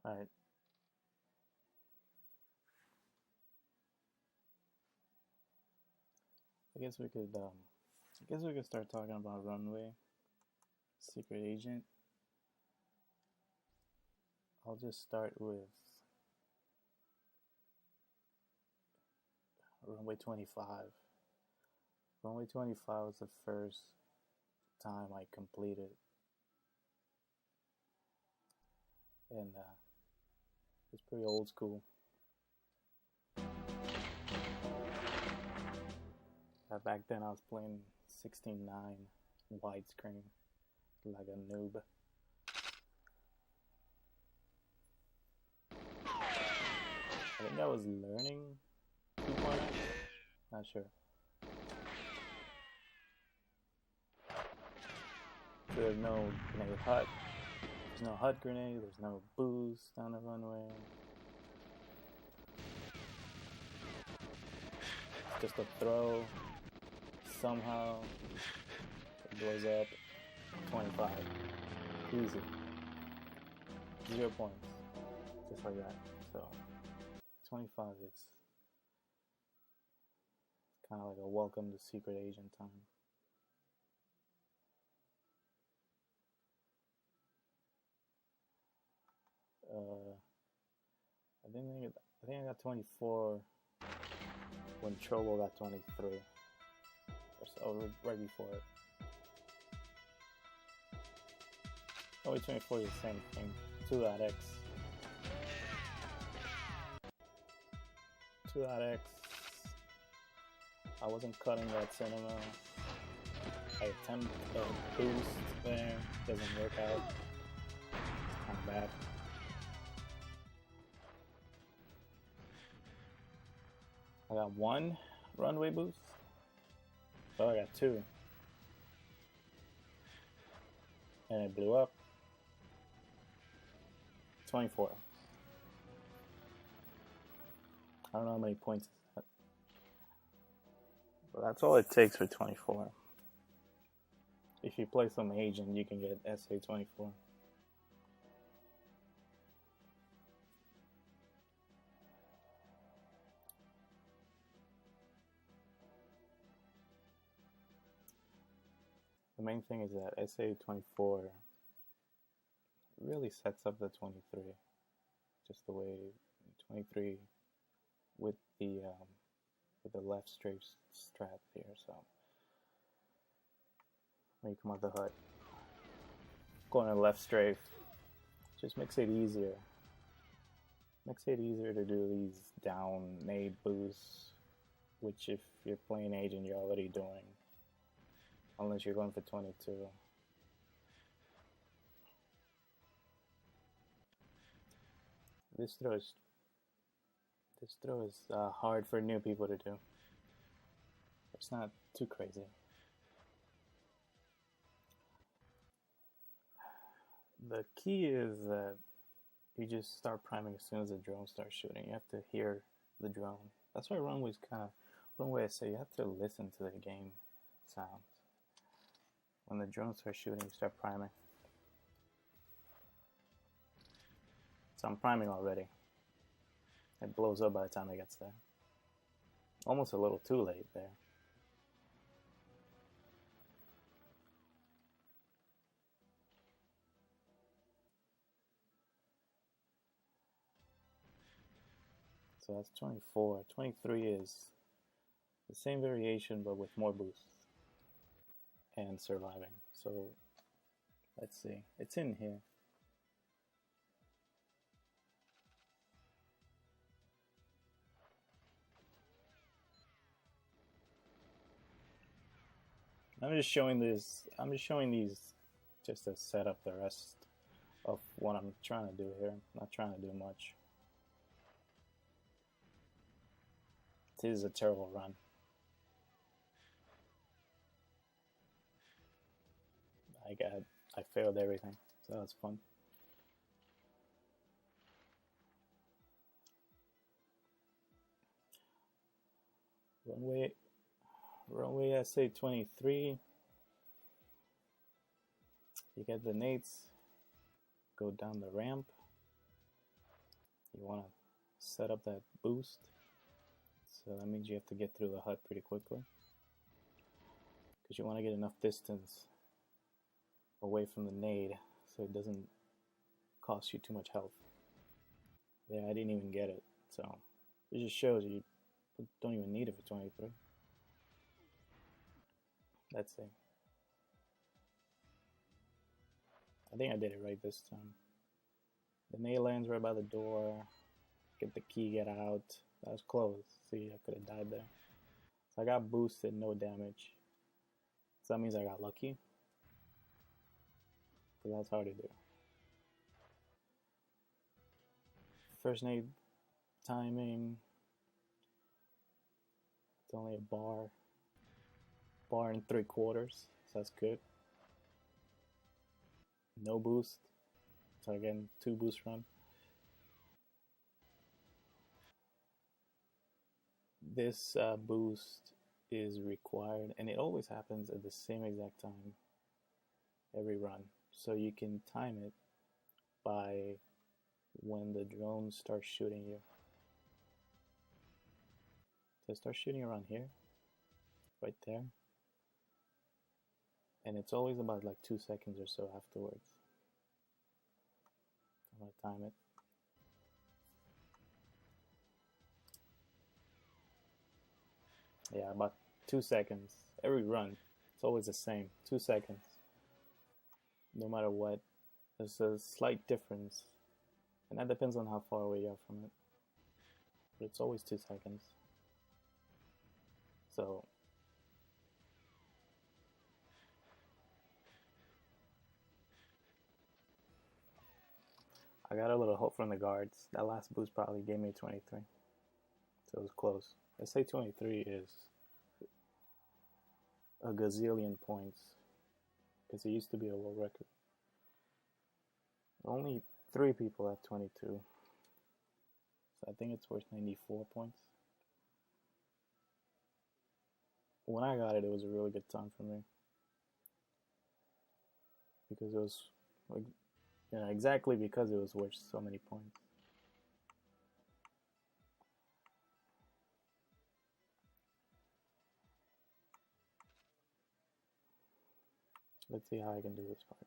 All right. I guess we could. I guess we could start talking about Runway, Secret Agent. I'll just start with Runway 25. Runway 25 was the first time I completed, and it's pretty old school. Back then I was playing 16:9 widescreen like a noob. I think I was learning 2.0, not sure. So there's no grenade hut. There's no hut grenade. There's no boost on the runway. It's just a throw. Somehow it blows up. 25. Easy. 0 points. Just like that. So 25 is kind of like a welcome to Secret Agent time. I think I got 24 when Trovo got 23, or so, right before it. Oh wait, 24 is the same thing. 2.x. 2.x. I wasn't cutting that cinema. I attempt a boost there, doesn't work out. It's kind of bad. I got 1 runway boost. Oh, I got 2. And it blew up. 24. I don't know how many points is that. But that's all it takes for 24. If you play some agent, you can get SA 24. The main thing is that SA 24 really sets up the 23. Just the way 23 with the left strafe strap here. So when you come out the hut, going to the left strafe just makes it easier. Makes it easier to do these down nade boosts, which if you're playing agent, you're already doing. Unless you're going for 22. This throw is hard for new people to do. It's not too crazy. The key is that you just start priming as soon as the drone starts shooting. You have to hear the drone. That's why Runway SA, you have to listen to the game sounds. When the drone starts shooting, you start priming. So I'm priming already. It blows up by the time it gets there. Almost a little too late there. So that's 24. 23 is the same variation but with more boosts and surviving. So let's see. It's in here. I'm just showing these just to set up the rest of what I'm trying to do here. I'm not trying to do much. This is a terrible run. I failed everything, so that was fun. Runway SA 23. You get the nades, go down the ramp, You want to set up that boost. So that means you have to get through the hut pretty quickly, because you want to get enough distance away from the nade so it doesn't cost you too much health. Yeah, I didn't even get it, so it just shows you don't even need it for 23. Let's see. I think I did it right this time. The nade lands right by the door. Get the key, get out. That was close. See, I could have died there. So I got boosted, no damage. So that means I got lucky. Because that's hard to do. First nade timing. It's only a bar. Bar and 3/4. So that's good. No boost. So again, 2 boost run. This boost is required, and it always happens at the same exact time every run. So you can time it by when the drone starts shooting you. So it starts shooting around here, right there, and it's always about like 2 seconds or so afterwards. I'm gonna time it. Yeah, about 2 seconds every run. It's always the same, 2 seconds. No matter what, there's a slight difference, and that depends on how far away you are from it. But it's always 2 seconds. So I got a little help from the guards. That last boost probably gave me 23. So it was close. Let's say 23 is a gazillion points, because it used to be a world record. Only 3 people have 22. So I think it's worth 94 points. When I got it, it was a really good time for me, because it was like, exactly because it was worth so many points. Let's see how I can do this part.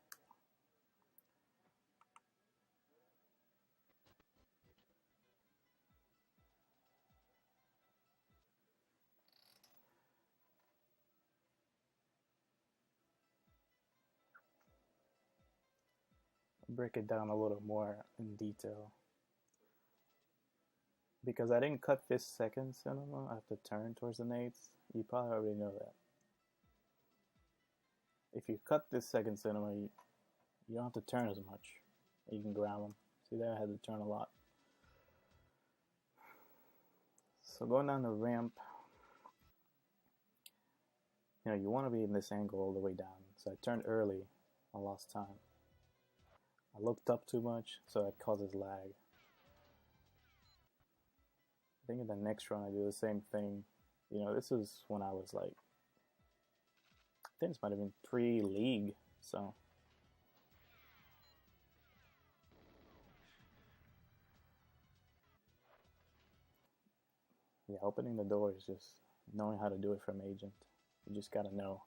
Break it down a little more in detail. Because I didn't cut this second cinema, I have to turn towards the nades. You probably already know that. If you cut this second cinema, you don't have to turn as much. You can grab them. See there, I had to turn a lot. So going down the ramp, you want to be in this angle all the way down. So I turned early, I lost time. I looked up too much, so that causes lag. I think in the next run I do the same thing. This is when I was like, I think this might have been pre-league, so. Yeah, opening the door is just knowing how to do it from agent. You just gotta know.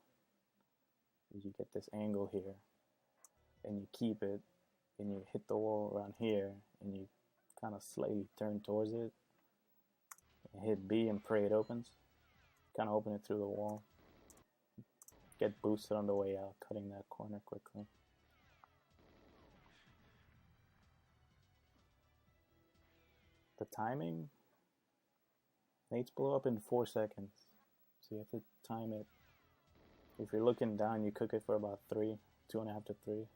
You get this angle here, and you keep it, and you hit the wall around here, and you kind of slightly turn towards it, and hit B and pray it opens. Kind of open it through the wall. Get boosted on the way out, cutting that corner quickly. The timing, nades blow up in 4 seconds, so you have to time it. If you're looking down, you cook it for about 3, 2.5 to 3.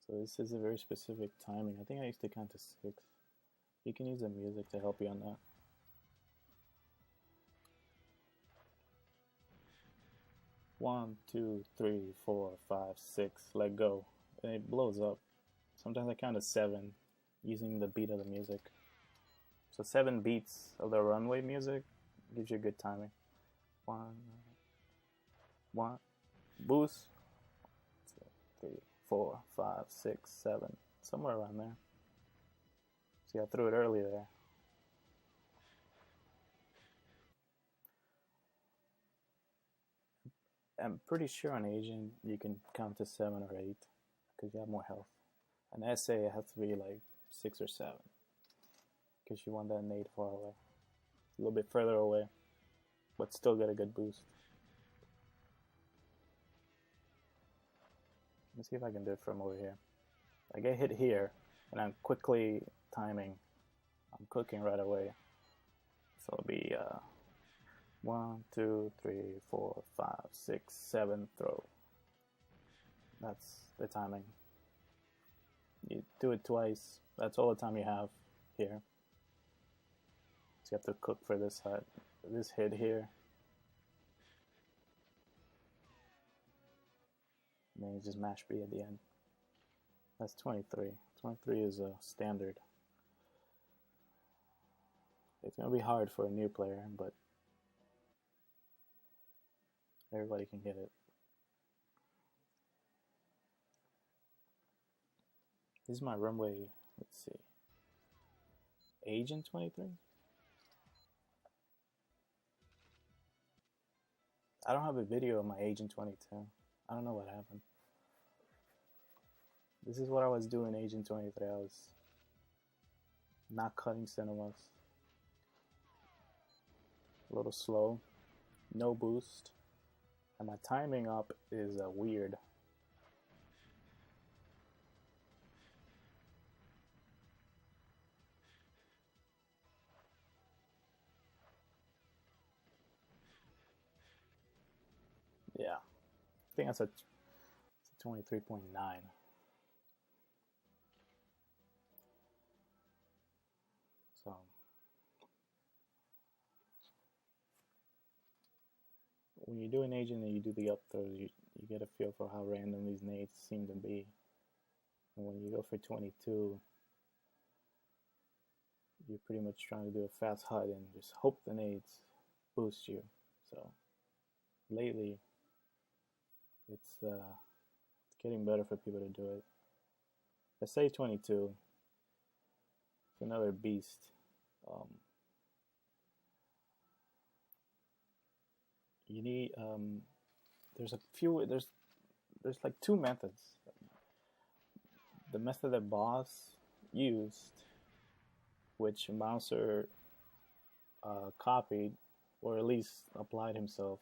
So this is a very specific timing. I think I used to count to 6. You can use the music to help you on that. One, 2, 3, 4, 5, 6, let go. And it blows up. Sometimes I count to 7 using the beat of the music. So 7 beats of the runway music gives you good timing. 1, boost. 2, 3, 4, 5, 6, 7. somewhere around there. See, I threw it early there. I'm pretty sure on Asian you can count to 7 or 8 because you have more health. An SA it has to be like 6 or 7 because you want that nade far away, a little bit further away, but still get a good boost. Let's see if I can do it from over here. I get hit here, and I'm quickly timing. I'm cooking right away. So it'll be 1, 2, 3, 4, 5, 6, 7 throw. That's the timing. You do it twice. That's all the time you have here. So you have to cook for this hit here. And then you just mash B at the end. That's 23. 23 is a standard. It's going to be hard for a new player, but everybody can get it. This is my runway, let's see, Agent 23? I don't have a video of my Agent 22. I don't know what happened. This is what I was doing Agent 23. I was not cutting cinemas. A little slow. No boost. And my timing up is weird. Yeah. I think that's a 23.9. So when you do an agent and you do the up throws, you get a feel for how random these nades seem to be. And when you go for 22, you're pretty much trying to do a fast HUD and just hope the nades boost you. So lately, it's getting better for people to do it. SA 22, it's another beast. You need there's like 2 methods. The method that Boss used, which Mouser copied or at least applied himself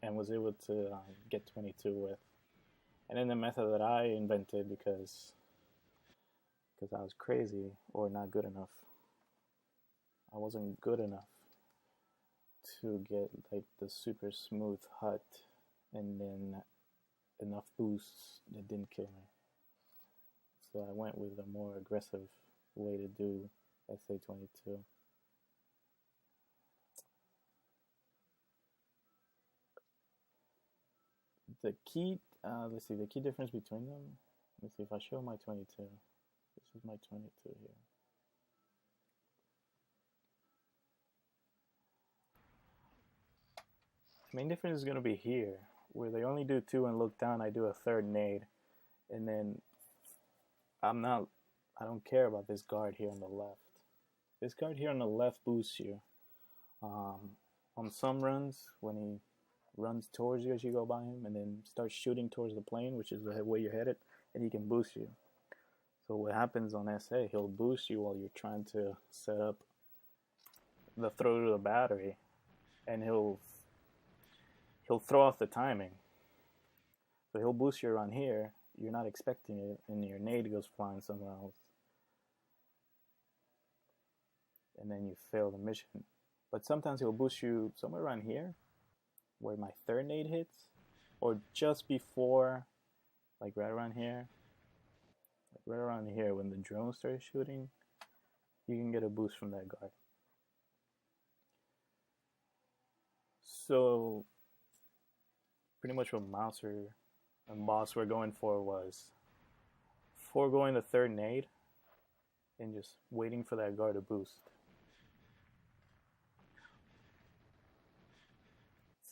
and was able to get 22 with, and then the method that I invented because I was crazy or not good enough. I wasn't good enough to get like the super smooth HUD and then enough boosts that didn't kill me. So I went with a more aggressive way to do SA 22. The key, let's see, the key difference between them. Let's see if I show my 22. This is my 22 here. The main difference is going to be here, where they only do 2 and look down. I do a third nade, and then I don't care about this guard here on the left. This guard here on the left boosts you. On some runs, when he runs towards you as you go by him, and then starts shooting towards the plane, which is the way you're headed, and he can boost you. So what happens on SA, he'll boost you while you're trying to set up the throw to the battery, and he'll throw off the timing. So he'll boost you around here, you're not expecting it, and your nade goes flying somewhere else. And then you fail the mission. But sometimes he'll boost you somewhere around here, where my third nade hits, or just before, like right around here. Like right around here, when the drone starts shooting, you can get a boost from that guard. So pretty much what Mouser and Boss were going for was foregoing the third nade and just waiting for that guard to boost.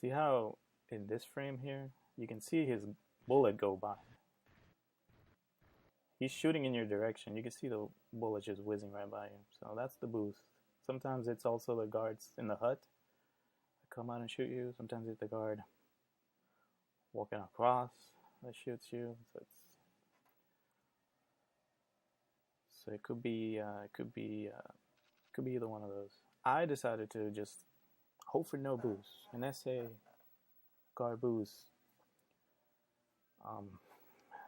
See how in this frame here, you can see his bullet go by. He's shooting in your direction. You can see the bullet just whizzing right by you. So that's the boost. Sometimes it's also the guards in the hut that come out and shoot you. Sometimes it's the guard walking across that shoots you. So it could be either one of those. I decided to just hope for no boost. An SA guard boost.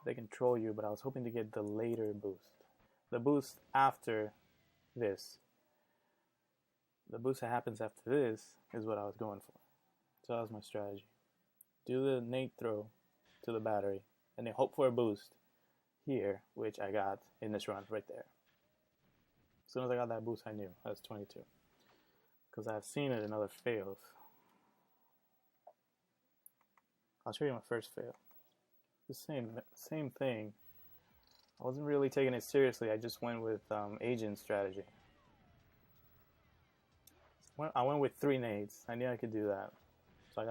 They control you, but I was hoping to get the later boost. The boost after this. The boost that happens after this is what I was going for. So that was my strategy. Do the nade throw to the battery, and then hope for a boost here, which I got in this run right there. As soon as I got that boost, I knew that was 22. Because I've seen it in other fails. I'll show you my first fail. The same thing. I wasn't really taking it seriously. I just went with agent strategy. I went with 3 nades. I knew I could do that. So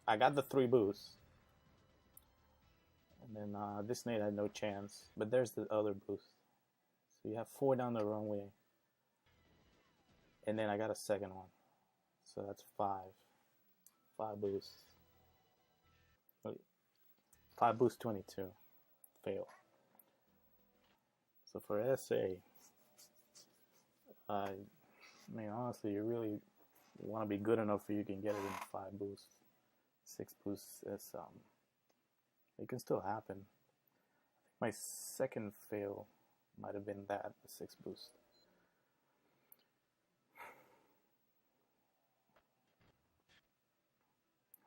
I got the 3 boosts. And then this nade had no chance. But there's the other boost. So you have 4 down the runway. And then I got a second one. So that's 5. 5 boosts. 5 boost 22. Fail. So for SA, I mean, honestly, you really want to be good enough where you can get it in 5 boosts. 6 boosts is, it can still happen. I think my second fail might have been that, the 6 boost.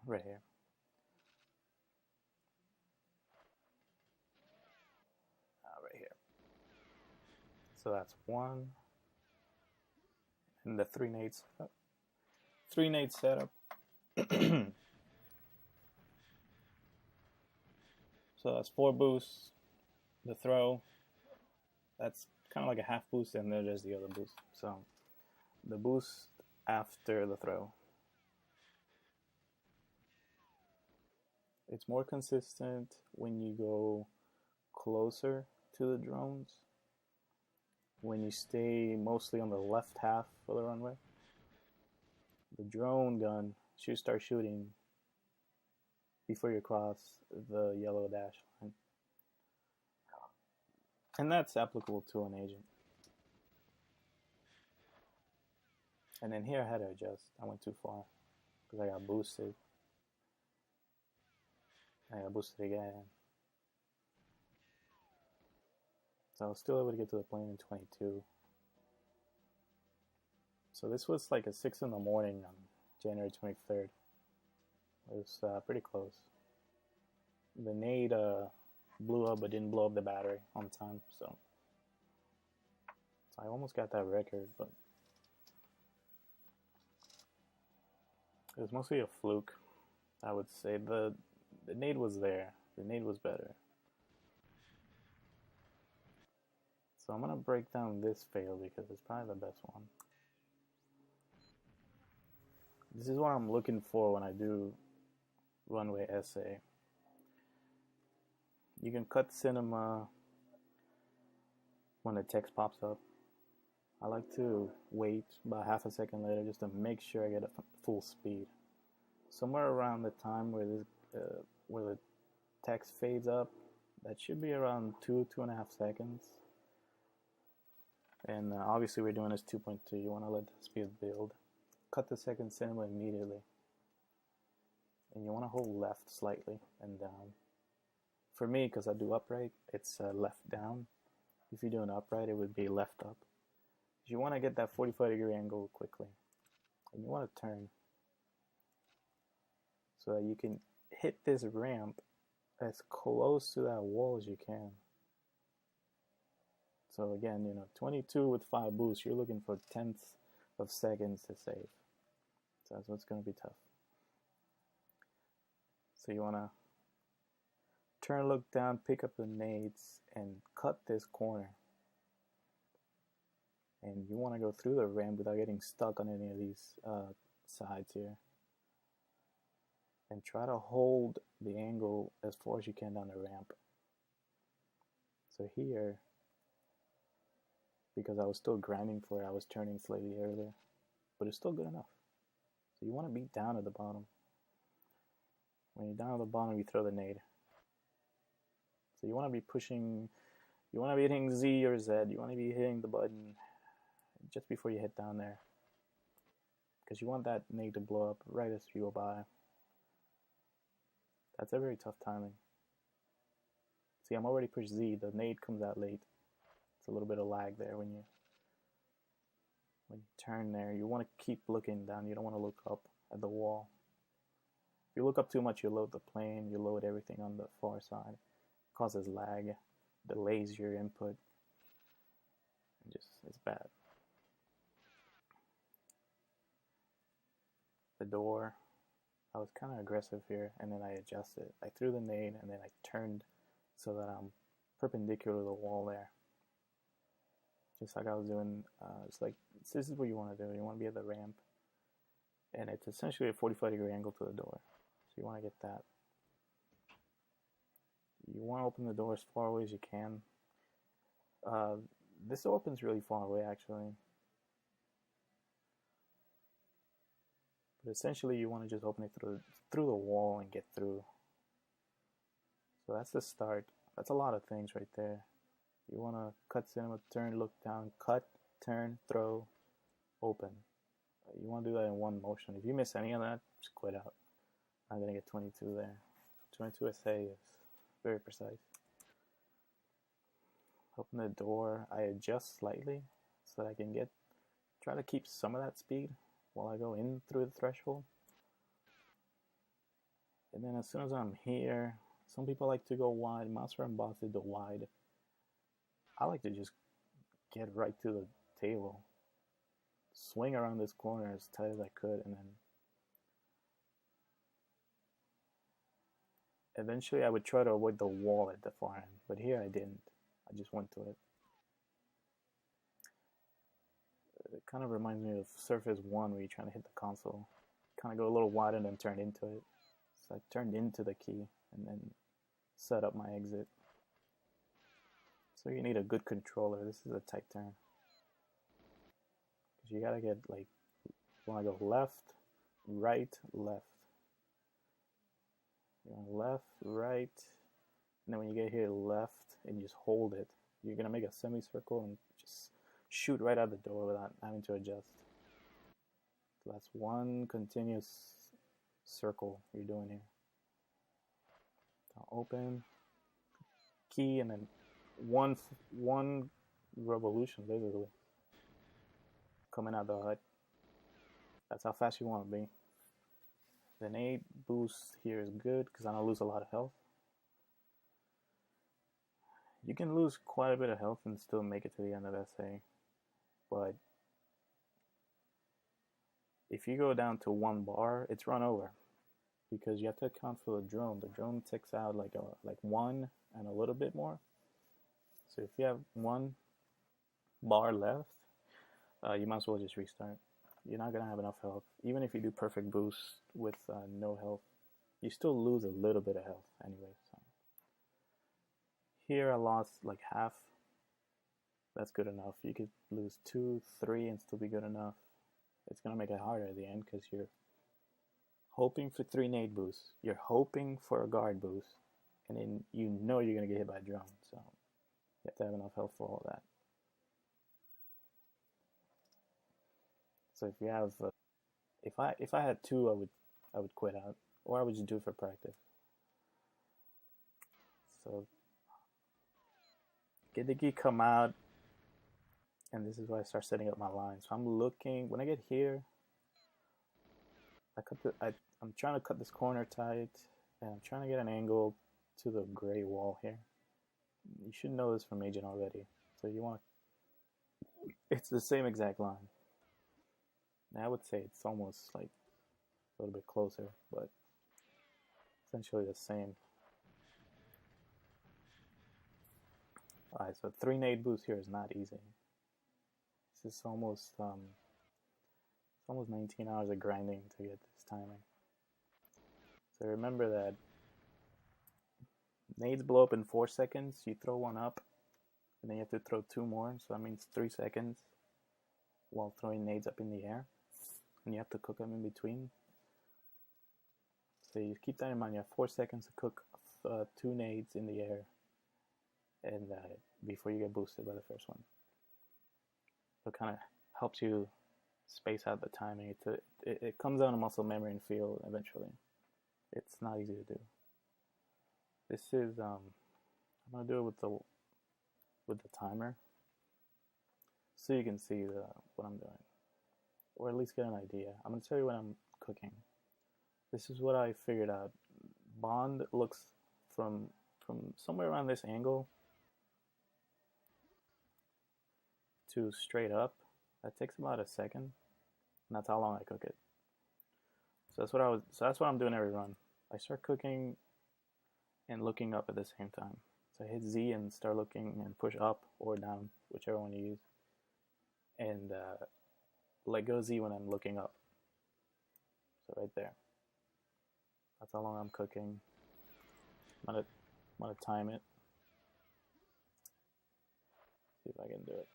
Right here. Right here. So that's 1. And the 3 nades. 3 nade setup. So that's 4 boosts. The throw. That's kind of like a half boost, and then there's the other boost. So the boost after the throw. It's more consistent when you go closer to the drones. When you stay mostly on the left half of the runway. The drone gun should start shooting before you cross the yellow dash line. And that's applicable to an agent. And then here I had to adjust. I went too far because I got boosted. I got boosted again. So I was still able to get to the plane in 22. So this was like at 6 in the morning on January 23rd. It was pretty close. The nade blew up but didn't blow up the battery on time, so I almost got that record, but it was mostly a fluke, I would say. The nade was there. The nade was better. So I'm going to break down this fail because it's probably the best one. This is what I'm looking for when I do Runway SA. You can cut cinema when the text pops up. I like to wait about half a second later just to make sure I get a full speed. Somewhere around the time where the text fades up, that should be around 2.5 seconds. And obviously we're doing this 2.2. You want to let the speed build. Cut the second cinema immediately. And you want to hold left slightly and down. For me, because I do upright, it's left down. If you do an upright, it would be left up. You want to get that 45-degree angle quickly. And you want to turn so that you can hit this ramp as close to that wall as you can. So again, 22 with 5 boosts, you're looking for tenths of seconds to save. So that's what's going to be tough. So you want to turn, look down, pick up the nades, and cut this corner. And you want to go through the ramp without getting stuck on any of these sides here. and try to hold the angle as far as you can down the ramp. So here, because I was still grinding for it, I was turning slightly earlier, but it's still good enough. So you want to be down at the bottom. When you're down at the bottom, you throw the nade. So you want to be pushing, you want to be hitting Z or Z, you want to be hitting the button just before you hit down there, because you want that nade to blow up right as you go by. That's a very tough timing. See, I'm already pushed Z, the nade comes out late. It's a little bit of lag there when you turn there. You want to keep looking down, you don't want to look up at the wall. If you look up too much, you load the plane, you load everything on the far side. It causes lag, delays your input. It's bad. The door, I was kind of aggressive here, and then I adjusted. I threw the nade, and then I turned so that I'm perpendicular to the wall there. Just like I was doing, it's like, this is what you want to do. You want to be at the ramp, and it's essentially a 45-degree angle to the door. So you want to get that. You want to open the door as far away as you can. This opens really far away, actually. But essentially, you want to just open it through the wall and get through. So that's the start. That's a lot of things right there. You want to cut cinema, turn, look down, cut, turn, throw, open. You want to do that in one motion. If you miss any of that, just quit out. I'm going to get 22 there. 22 SA is very precise. Open the door. I adjust slightly so that I can try to keep some of that speed while I go in through the threshold. And then as soon as I'm here, some people like to go wide. Master and Boss did the wide. I like to just get right to the table, swing around this corner as tight as I could, and then eventually I would try to avoid the wall at the far end, but here I didn't. I just went to it. It kind of reminds me of Surface 1 where you're trying to hit the console. Kind of go a little wide and then turn into it. So I turned into the key and then set up my exit. So you need a good controller. This is a tight turn. Because you gotta get, like, you wanna go left, right, left. You want left, right, and then when you get here, left, and you just hold it. You're gonna make a semicircle and just shoot right out the door without having to adjust. So that's one continuous circle you're doing here. So open, key, and then one revolution basically coming out the HUD. That's how fast you want to be. The nade boost here is good because I don't lose a lot of health. You can lose quite a bit of health and still make it to the end of SA, but if you go down to 1 bar, it's run over because you have to account for the drone. The drone ticks out like 1 and a little bit more. So if you have 1 bar left, you might as well just restart. You're not gonna have enough health. Even if you do perfect boost with no health, you still lose a little bit of health anyway. So here I lost like half. That's good enough. You could lose 2, 3 and still be good enough. It's gonna make it harder at the end because you're hoping for 3 nade boosts. You're hoping for a guard boost, and then you know you're gonna get hit by a drone. So you have to have enough health for all that. So if you have, if I had 2, I would quit out, or I would just do it for practice. So get the key come out, and this is where I start setting up my line. So I'm looking when I get here. I'm trying to cut this corner tight, and I'm trying to get an angle to the gray wall here. You should know this from Agent already. So you want, it's the same exact line. Now I would say it's almost like a little bit closer, but essentially the same. Alright, so 3 nade boost here is not easy. This is almost it's almost 19 hours of grinding to get this timing. So remember that nades blow up in 4 seconds. You throw one up, and then you have to throw 2 more. So that means 3 seconds while throwing nades up in the air. And you have to cook them in between. So you keep that in mind. You have 4 seconds to cook 2 nades in the air, and before you get boosted by the first one. So it kind of helps you space out the timing. It comes down to muscle memory and feel eventually. It's not easy to do. This is I'm gonna do it with the timer, so you can see what I'm doing, or at least get an idea. I'm gonna tell you when I'm cooking. This is what I figured out. Bond looks from somewhere around this angle to straight up. That takes about a second, and that's how long I cook it. So that's what I'm doing every run. I start cooking and looking up at the same time. So I hit Z and start looking and push up or down, whichever one you use, and let go Z when I'm looking up. So right there. That's how long I'm cooking. I'm gonna time it. See if I can do it.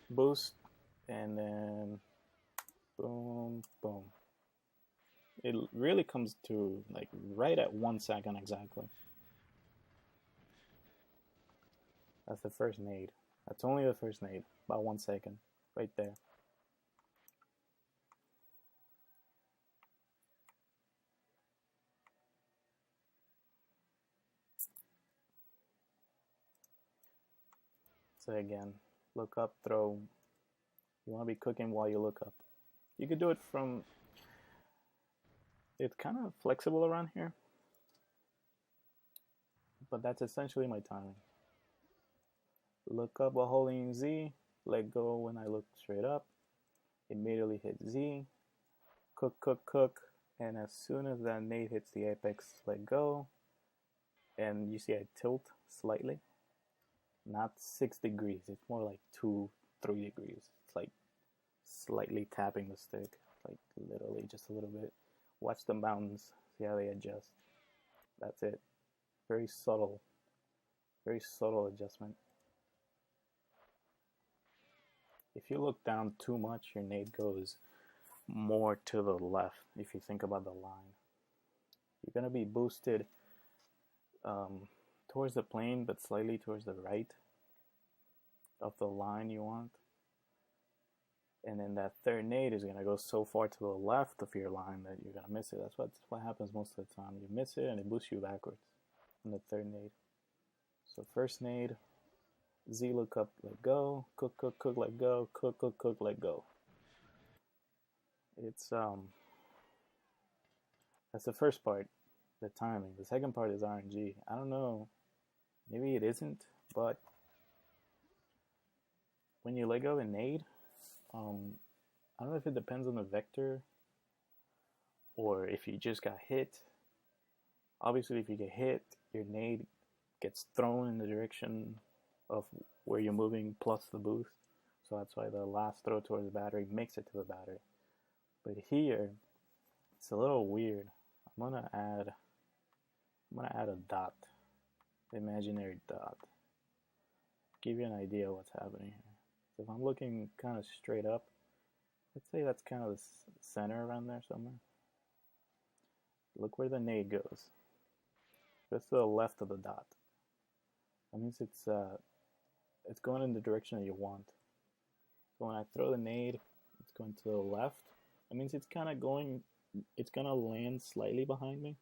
Boost, and then boom, boom. It really comes to like right at 1 second exactly. That's the first nade. That's only the first nade. About 1 second. Right there. So again, look up, throw. You want to be cooking while you look up. You could do it from... It's kind of flexible around here, but that's essentially my timing. Look up while holding Z, let go when I look straight up, immediately hit Z, cook, cook, cook, and as soon as that nade hits the apex, let go, and you see I tilt slightly. Not 6 degrees, it's more like 2, 3 degrees. It's like slightly tapping the stick, like literally just a little bit. Watch the mountains, see how they adjust. That's it. Very subtle adjustment. If you look down too much, your nade goes more to the left if you think about the line. You're going to be boosted towards the plane, but slightly towards the right of the line you want. And then that third nade is going to go so far to the left of your line that you're going to miss it. That's what happens most of the time. You miss it and it boosts you backwards on the third nade. So first nade, Z look up, let go, cook, cook, cook, let go, cook, cook, cook, let go. It's that's the first part, the timing. The second part is RNG. I don't know, maybe it isn't, but when you let go and nade, I don't know if it depends on the vector or if you just got hit. Obviously, if you get hit, your nade gets thrown in the direction of where you're moving plus the boost. So that's why the last throw towards the battery makes it to the battery. But here, it's a little weird. I'm gonna add a dot, imaginary dot. Give you an idea of what's happening here. So if I'm looking kind of straight up, let's say that's kind of the center around there somewhere. Look where the nade goes. Just to the left of the dot. That means it's going in the direction that you want. So when I throw the nade, it's going to the left. That means it's kind of going, it's going to land slightly behind me.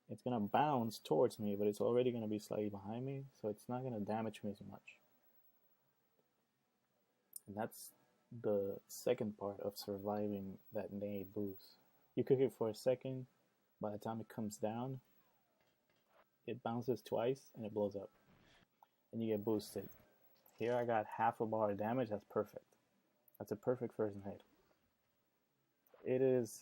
It's going to bounce towards me, but it's already going to be slightly behind me, so it's not going to damage me as much. And that's the second part of surviving that nade boost. You cook it for a second, by the time it comes down, it bounces twice and it blows up. And you get boosted. Here I got half a bar of damage, that's perfect. That's a perfect first nade. It is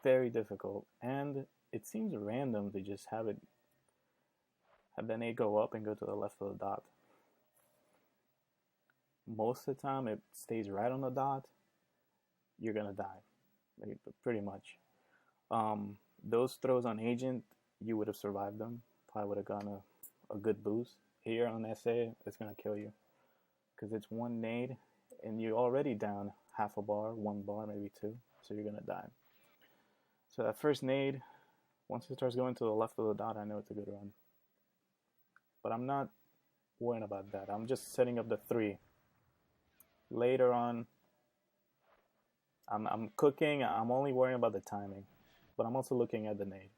very difficult, and it seems random to just have the nade go up and go to the left of the dot. most of the time it stays right on the dot, you're gonna die, pretty much. Those throws on agent, you would have survived them. Probably would have gotten a good boost. Here on SA, it's gonna kill you because it's one nade, and you're already down half a bar, 1 bar, maybe 2, so you're gonna die. So that first nade, once it starts going to the left of the dot, I know it's a good run. But I'm not worrying about that. I'm just setting up the 3. Later on, I'm cooking. I'm only worrying about the timing, but I'm also looking at the nade.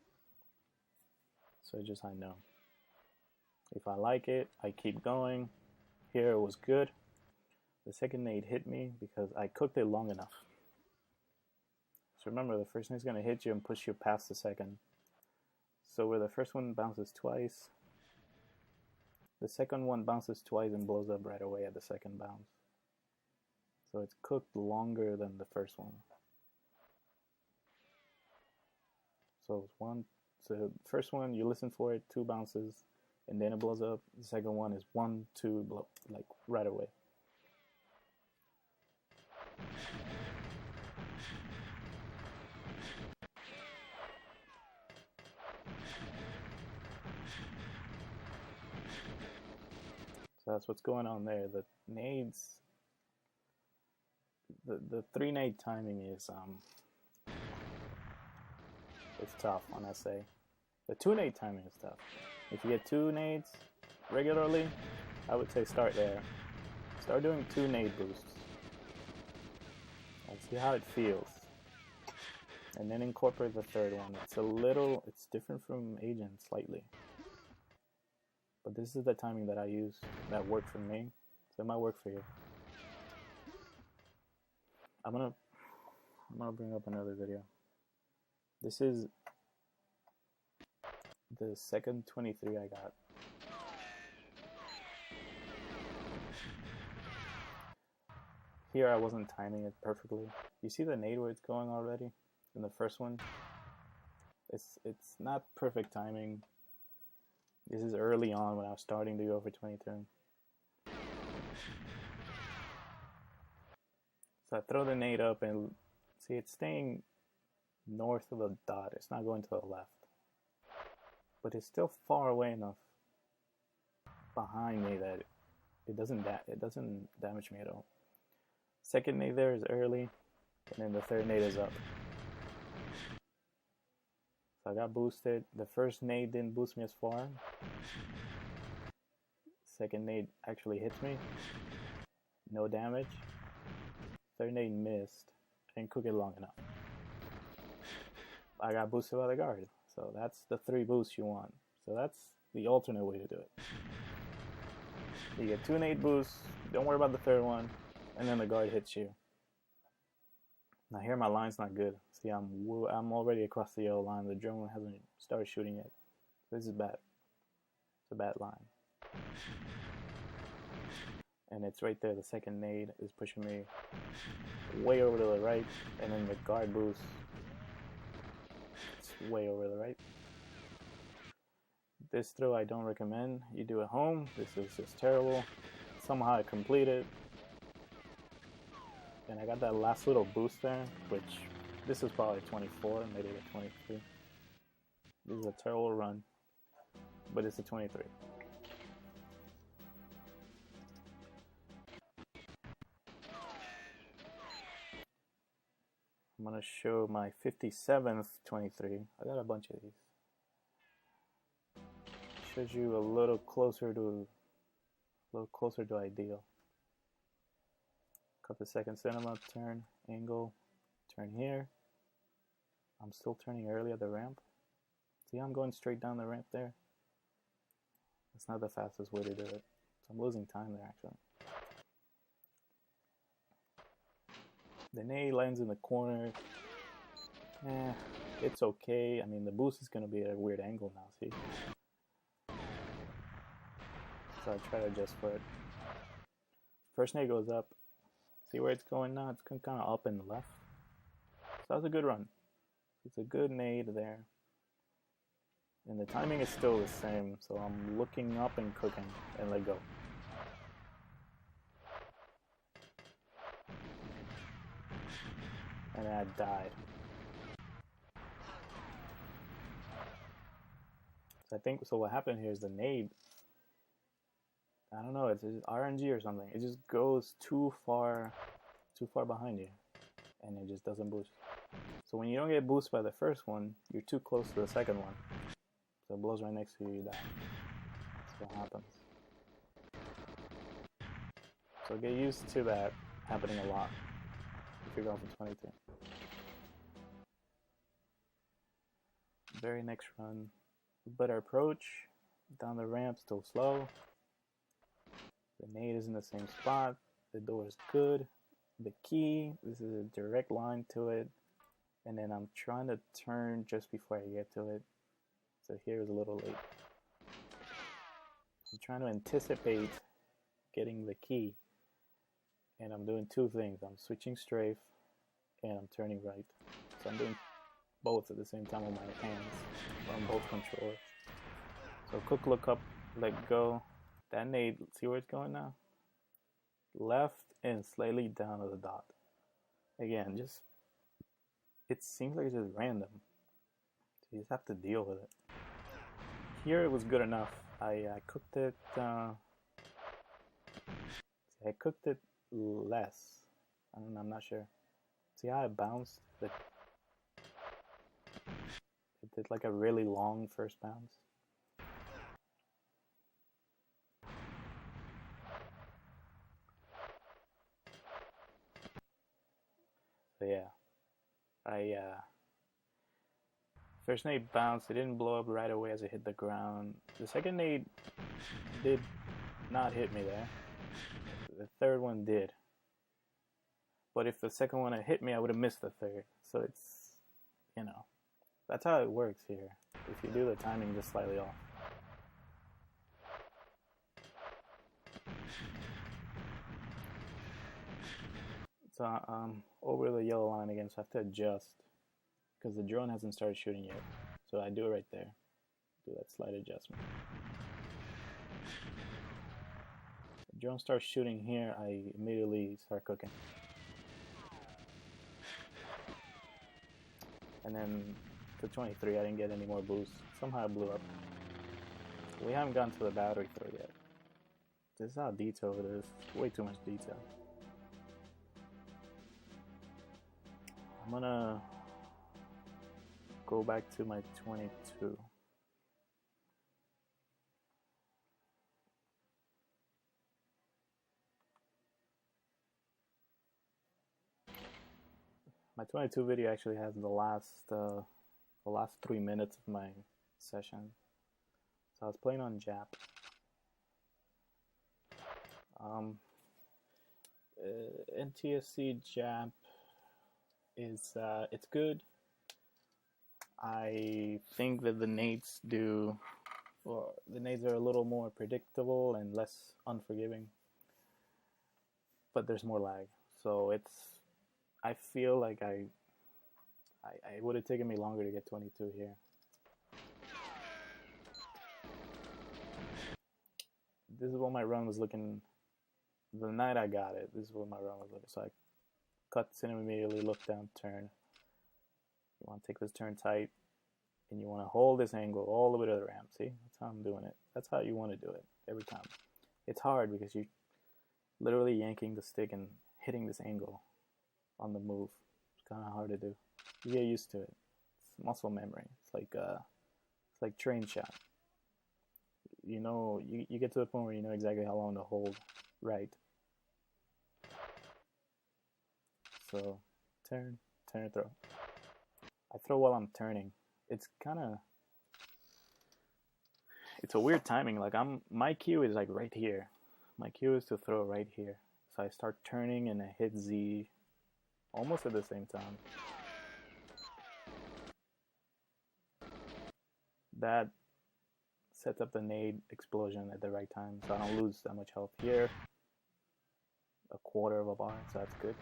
So just I know. If I like it, I keep going. Here it was good. The second nade hit me because I cooked it long enough. So remember, the first nade's gonna hit you and push you past the second. So where the first one bounces twice, the second one bounces twice and blows up right away at the second bounce. So it's cooked longer than the first one. So it's one. So the first one, you listen for it, 2 bounces, and then it blows up. The second one is 1, 2, blow, like right away. So that's what's going on there. The nades, the 3 nade timing is it's tough on SA. The 2 nade timing is tough. If you get 2 nades regularly, I would say start there. Start doing 2 nade boosts and see how it feels. And then incorporate the third one. It's different from agent slightly. But this is the timing that I use that worked for me, so it might work for you. I'm gonna bring up another video. This is the second 23 I got. Here I wasn't timing it perfectly. You see the nade where it's going already in the first one? It's not perfect timing. This is early on when I was starting to go for 23. So I throw the nade up and see it's staying north of the dot. It's not going to the left. But it's still far away enough behind me that it doesn't damage me at all. Second nade there is early, and then the third nade is up. So I got boosted. The first nade didn't boost me as far. Second nade actually hits me. No damage. Third nade missed. I didn't cook it long enough. I got boosted by the guard. So that's the 3 boosts you want. So that's the alternate way to do it. You get 2 nade boosts. Don't worry about the third one. And then the guard hits you. Now here my line's not good. See, I'm already across the yellow line. The drone hasn't started shooting yet. This is bad. It's a bad line. And it's right there. The second nade is pushing me way over to the right. And then the guard boost, it's way over to the right. This throw I don't recommend. You do at home. This is just terrible. Somehow I completed. And I got that last little boost there, which this is probably 24, maybe a 23. This is a terrible run, but it's a 23. I'm gonna show my 57th 23. I got a bunch of these. Shows you a little closer to ideal. Cut the second cinema, turn, angle, turn here. I'm still turning early at the ramp. See, I'm going straight down the ramp there. It's not the fastest way to do it. So I'm losing time there, actually. The nade lands in the corner. It's okay. I mean, the boost is going to be at a weird angle now, see? So I try to adjust for it. First nade goes up. See where it's going now? It's going kind of up and left. So that's a good run. It's a good nade there. And the timing is still the same. So I'm looking up and cooking and let go. and then I died. So I think, so what happened here is the nade, I don't know, it's just RNG or something. It just goes too far behind you, and it just doesn't boost. So when you don't get boosted by the first one, you're too close to the second one. So it blows right next to you, you die. That's what happens. So get used to that happening a lot if you're going for 22. Very next run, better approach. Down the ramp, still slow. The nade is in the same spot. The door is good. The key, this is a direct line to it. And then I'm trying to turn just before I get to it. So here is a little late. I'm trying to anticipate getting the key. And I'm doing two things. I'm switching strafe and I'm turning right. So I'm doing both at the same time with my hands on both controllers. So quick look up, let go. That nade, see where it's going now? Left and slightly down to the dot. Again, just, it seems like it's just random. So you just have to deal with it. Here it was good enough. I cooked it, I cooked it less. I'm not sure. See how it bounced? It did like a really long first bounce. So yeah, first nade bounced, it didn't blow up right away as it hit the ground. The second nade did not hit me there. The third one did. But if the second one had hit me, I would have missed the third. So it's, you know, that's how it works here. If you do the timing just slightly off. So I'm over the yellow line again, so I have to adjust because the drone hasn't started shooting yet. So I do it right there. Do that slight adjustment. The drone starts shooting here, I immediately start cooking. And then to 23, I didn't get any more boost. Somehow it blew up. We haven't gotten to the battery throw yet. This is how detailed it is. Way too much detail. I'm gonna go back to my 22. My 22 video actually has the last 3 minutes of my session. So I was playing on Jap. NTSC Jap is it's good. I think that the nades do, well, the nades are a little more predictable and less unforgiving, but there's more lag. So it's, I feel like I would have taken me longer to get 22 here. This is what my run was looking, the night I got it, this is what my run was looking. So I cut in immediately, look down, turn. You want to take this turn tight, and you want to hold this angle all the way to the ramp. See, that's how I'm doing it. That's how you want to do it every time. It's hard because you're literally yanking the stick and hitting this angle on the move. It's kind of hard to do. You get used to it. It's muscle memory. It's like train shot. You know, you get to the point where you know exactly how long to hold right. So turn, throw. I throw while I'm turning. It's a weird timing. Like my cue is like right here. My cue is to throw right here. So I start turning and I hit Z almost at the same time. That sets up the nade explosion at the right time, so I don't lose that much health here. A quarter of a bar, so that's good.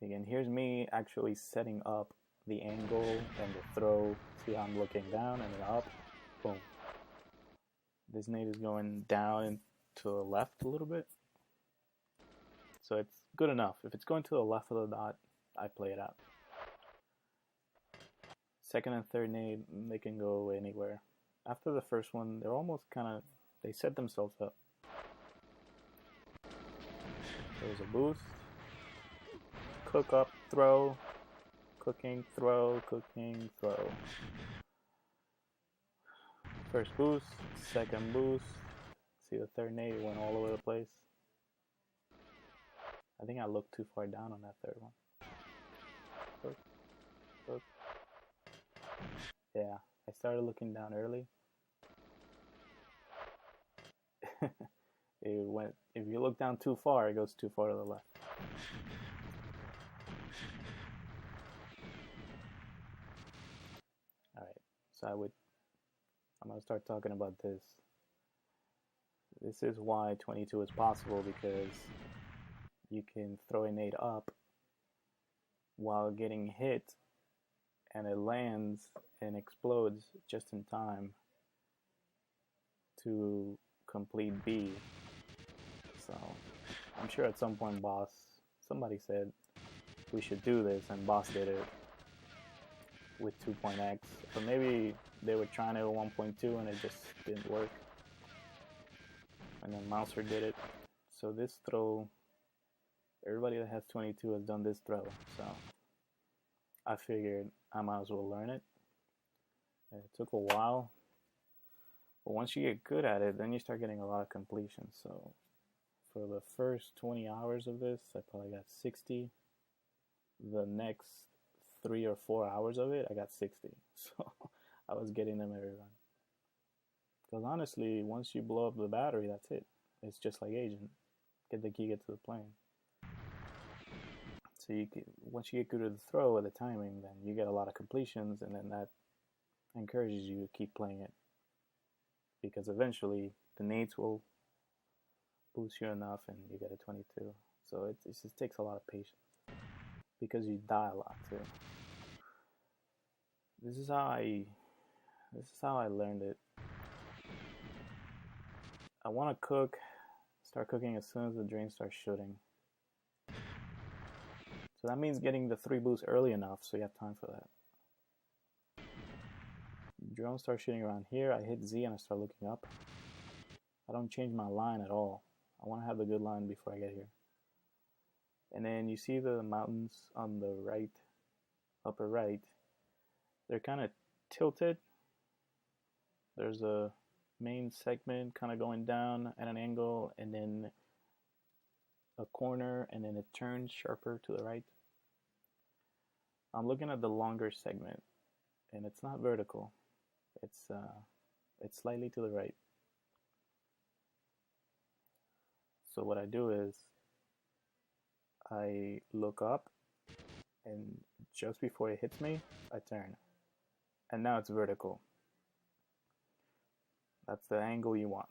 Again, here's me actually setting up the angle and the throw. See how I'm looking down and then up. Boom. This nade is going down and to the left a little bit. So it's good enough. If it's going to the left of the dot, I play it out. Second and third nade, they can go anywhere. After the first one, they're almost kind of, they set themselves up. There's a boost. Cook up, throw. Cooking, throw, cooking, throw. First boost, second boost. See the third nade, it went all over the place. I think I looked too far down on that third one. Cook, cook. Yeah, I started looking down early. It went, if you look down too far, it goes too far to the left. Alright, so I'm going to start talking about this. This is why 22 is possible, because you can throw a nade up while getting hit, and it lands and explodes just in time to complete B. So I'm sure at some point somebody said we should do this, and Boss did it with 2.x, or maybe they were trying it with 1.2 and it just didn't work, and then Mouser did it. So this throw, everybody that has 22 has done this throw, so I figured I might as well learn it. And it took a while, but once you get good at it, then you start getting a lot of completions. So for the first 20 hours of this, I probably got 60. The next 3 or 4 hours of it, I got 60. So I was getting them every run. Because honestly, once you blow up the battery, that's it. It's just like Agent. Get the key, get to the plane. So once you get good at the throw or the timing, then you get a lot of completions, and then that encourages you to keep playing it. Because eventually, the nades will boost you enough and you get a 22. So it just takes a lot of patience. Because you die a lot too. This is how I learned it. I want to start cooking as soon as the drain starts shooting. So that means getting the 3 boosts early enough so you have time for that. Drone starts shooting around here, I hit Z and I start looking up. I don't change my line at all. I want to have the good line before I get here. And then you see the mountains on the right, upper right. They're kind of tilted. There's a main segment kind of going down at an angle, and then a corner, and then it turns sharper to the right. I'm looking at the longer segment, and it's not vertical. It's slightly to the right. So what I do is I look up, and just before it hits me, I turn. And now it's vertical. That's the angle you want.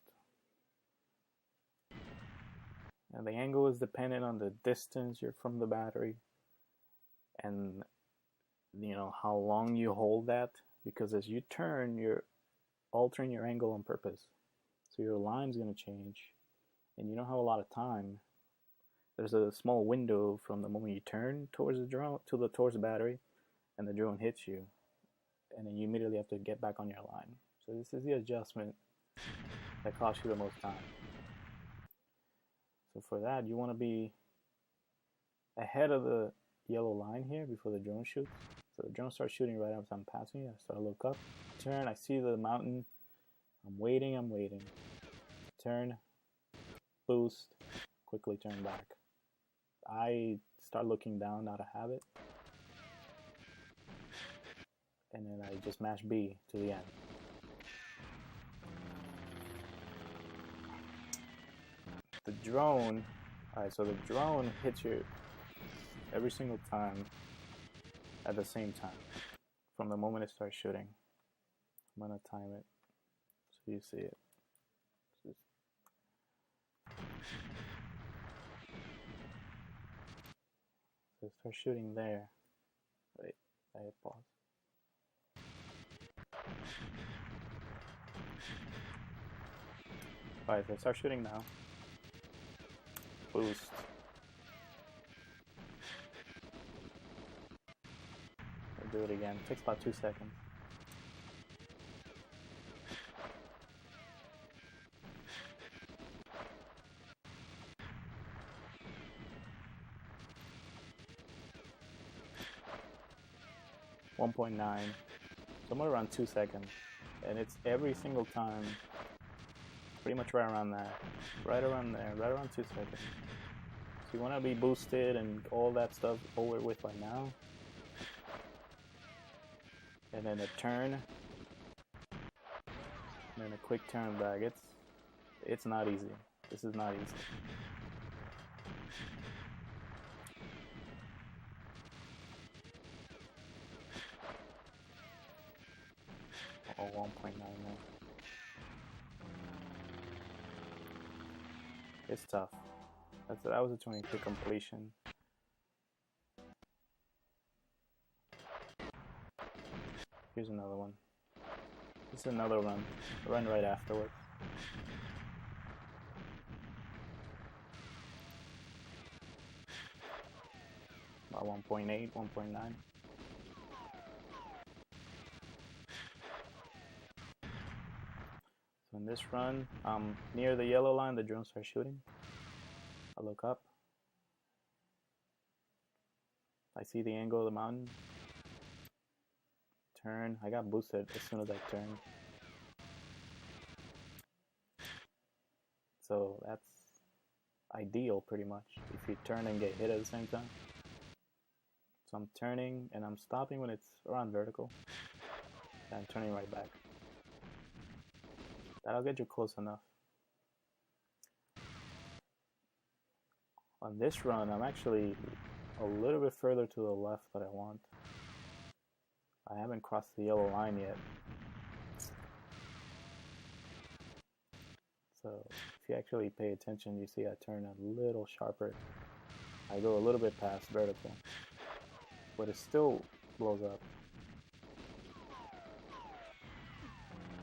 And the angle is dependent on the distance you're from the battery, and how long you hold that, because as you turn, you're altering your angle on purpose. So your line's going to change, and you don't have a lot of time. There's a small window from the moment you turn towards the drone towards the battery, and the drone hits you, and then you immediately have to get back on your line. So this is the adjustment that costs you the most time. So for that, you want to be ahead of the yellow line here before the drone shoots. So the drone starts shooting right after I'm passing it. I start to look up, turn, I see the mountain. I'm waiting. Turn, boost, quickly turn back. I start looking down out of habit. And then I just mash B to the end. The drone, alright, so the drone hits you every single time at the same time from the moment it starts shooting. I'm gonna time it so you see it. So it starts shooting there. Wait, I hit pause. Alright, so it starts shooting now. Boost. do it again. It takes about 2 seconds. .9, somewhere around 2 seconds, and it's every single time, pretty much right around that, right around there, right around 2 seconds. So you want to be boosted and all that stuff over with by now, and then a turn, and then a quick turn back. It's not easy. This is not easy. Oh, 1.9 now. It's tough. That was a 20 completion. Here's another one. This is another run. Run right afterwards. About 1.8, 1.9. So in this run, near the yellow line, the drone starts shooting. I look up. I see the angle of the mountain. Turn. I got boosted as soon as I turned. So that's ideal pretty much if you turn and get hit at the same time. So I'm turning and I'm stopping when it's around vertical. And I'm turning right back. That'll get you close enough. On this run, I'm actually a little bit further to the left than I want. I haven't crossed the yellow line yet. So if you actually pay attention, you see I turn a little sharper. I go a little bit past vertical, but it still blows up.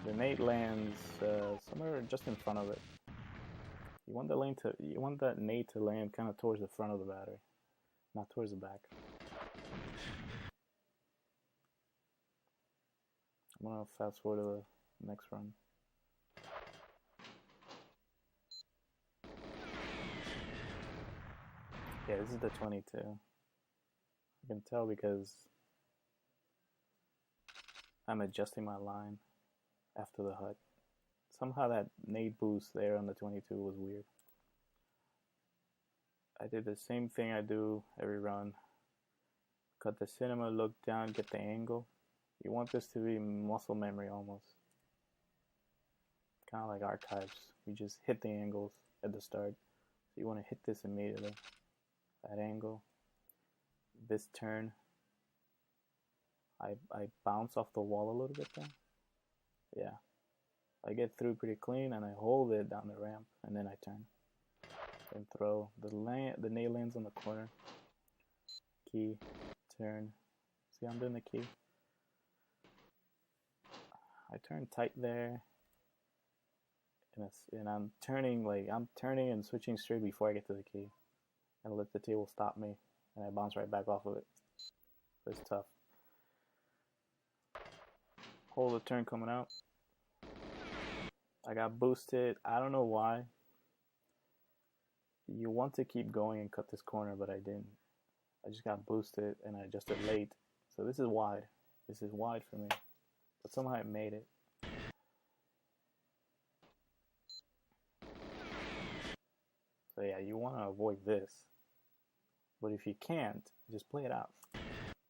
The Nade lands somewhere just in front of it. You want that Nade to land kind of towards the front of the battery, not towards the back. I'm gonna fast forward to the next run. Yeah, this is the 22. I can tell because I'm adjusting my line after the hut. Somehow that Nade boost there on the 22 was weird. I did the same thing I do every run. Cut the cinema, look down, get the angle. You want this to be muscle memory almost. Kind of like archives. We just hit the angles at the start. So you want to hit this immediately. That angle. This turn. I bounce off the wall a little bit there. Yeah. I get through pretty clean and I hold it down the ramp and then I turn. And throw. The Nade lands on the corner. Key. Turn. See, I'm doing the key. I turn tight there. And I'm turning and switching straight before I get to the key. And let the table stop me. And I bounce right back off of it. So it's tough. Hold the turn coming out. I got boosted. I don't know why. You want to keep going and cut this corner, but I didn't. I just got boosted and I adjusted late. So this is wide. This is wide for me. But somehow it made it. So yeah, you want to avoid this. But if you can't, just play it out.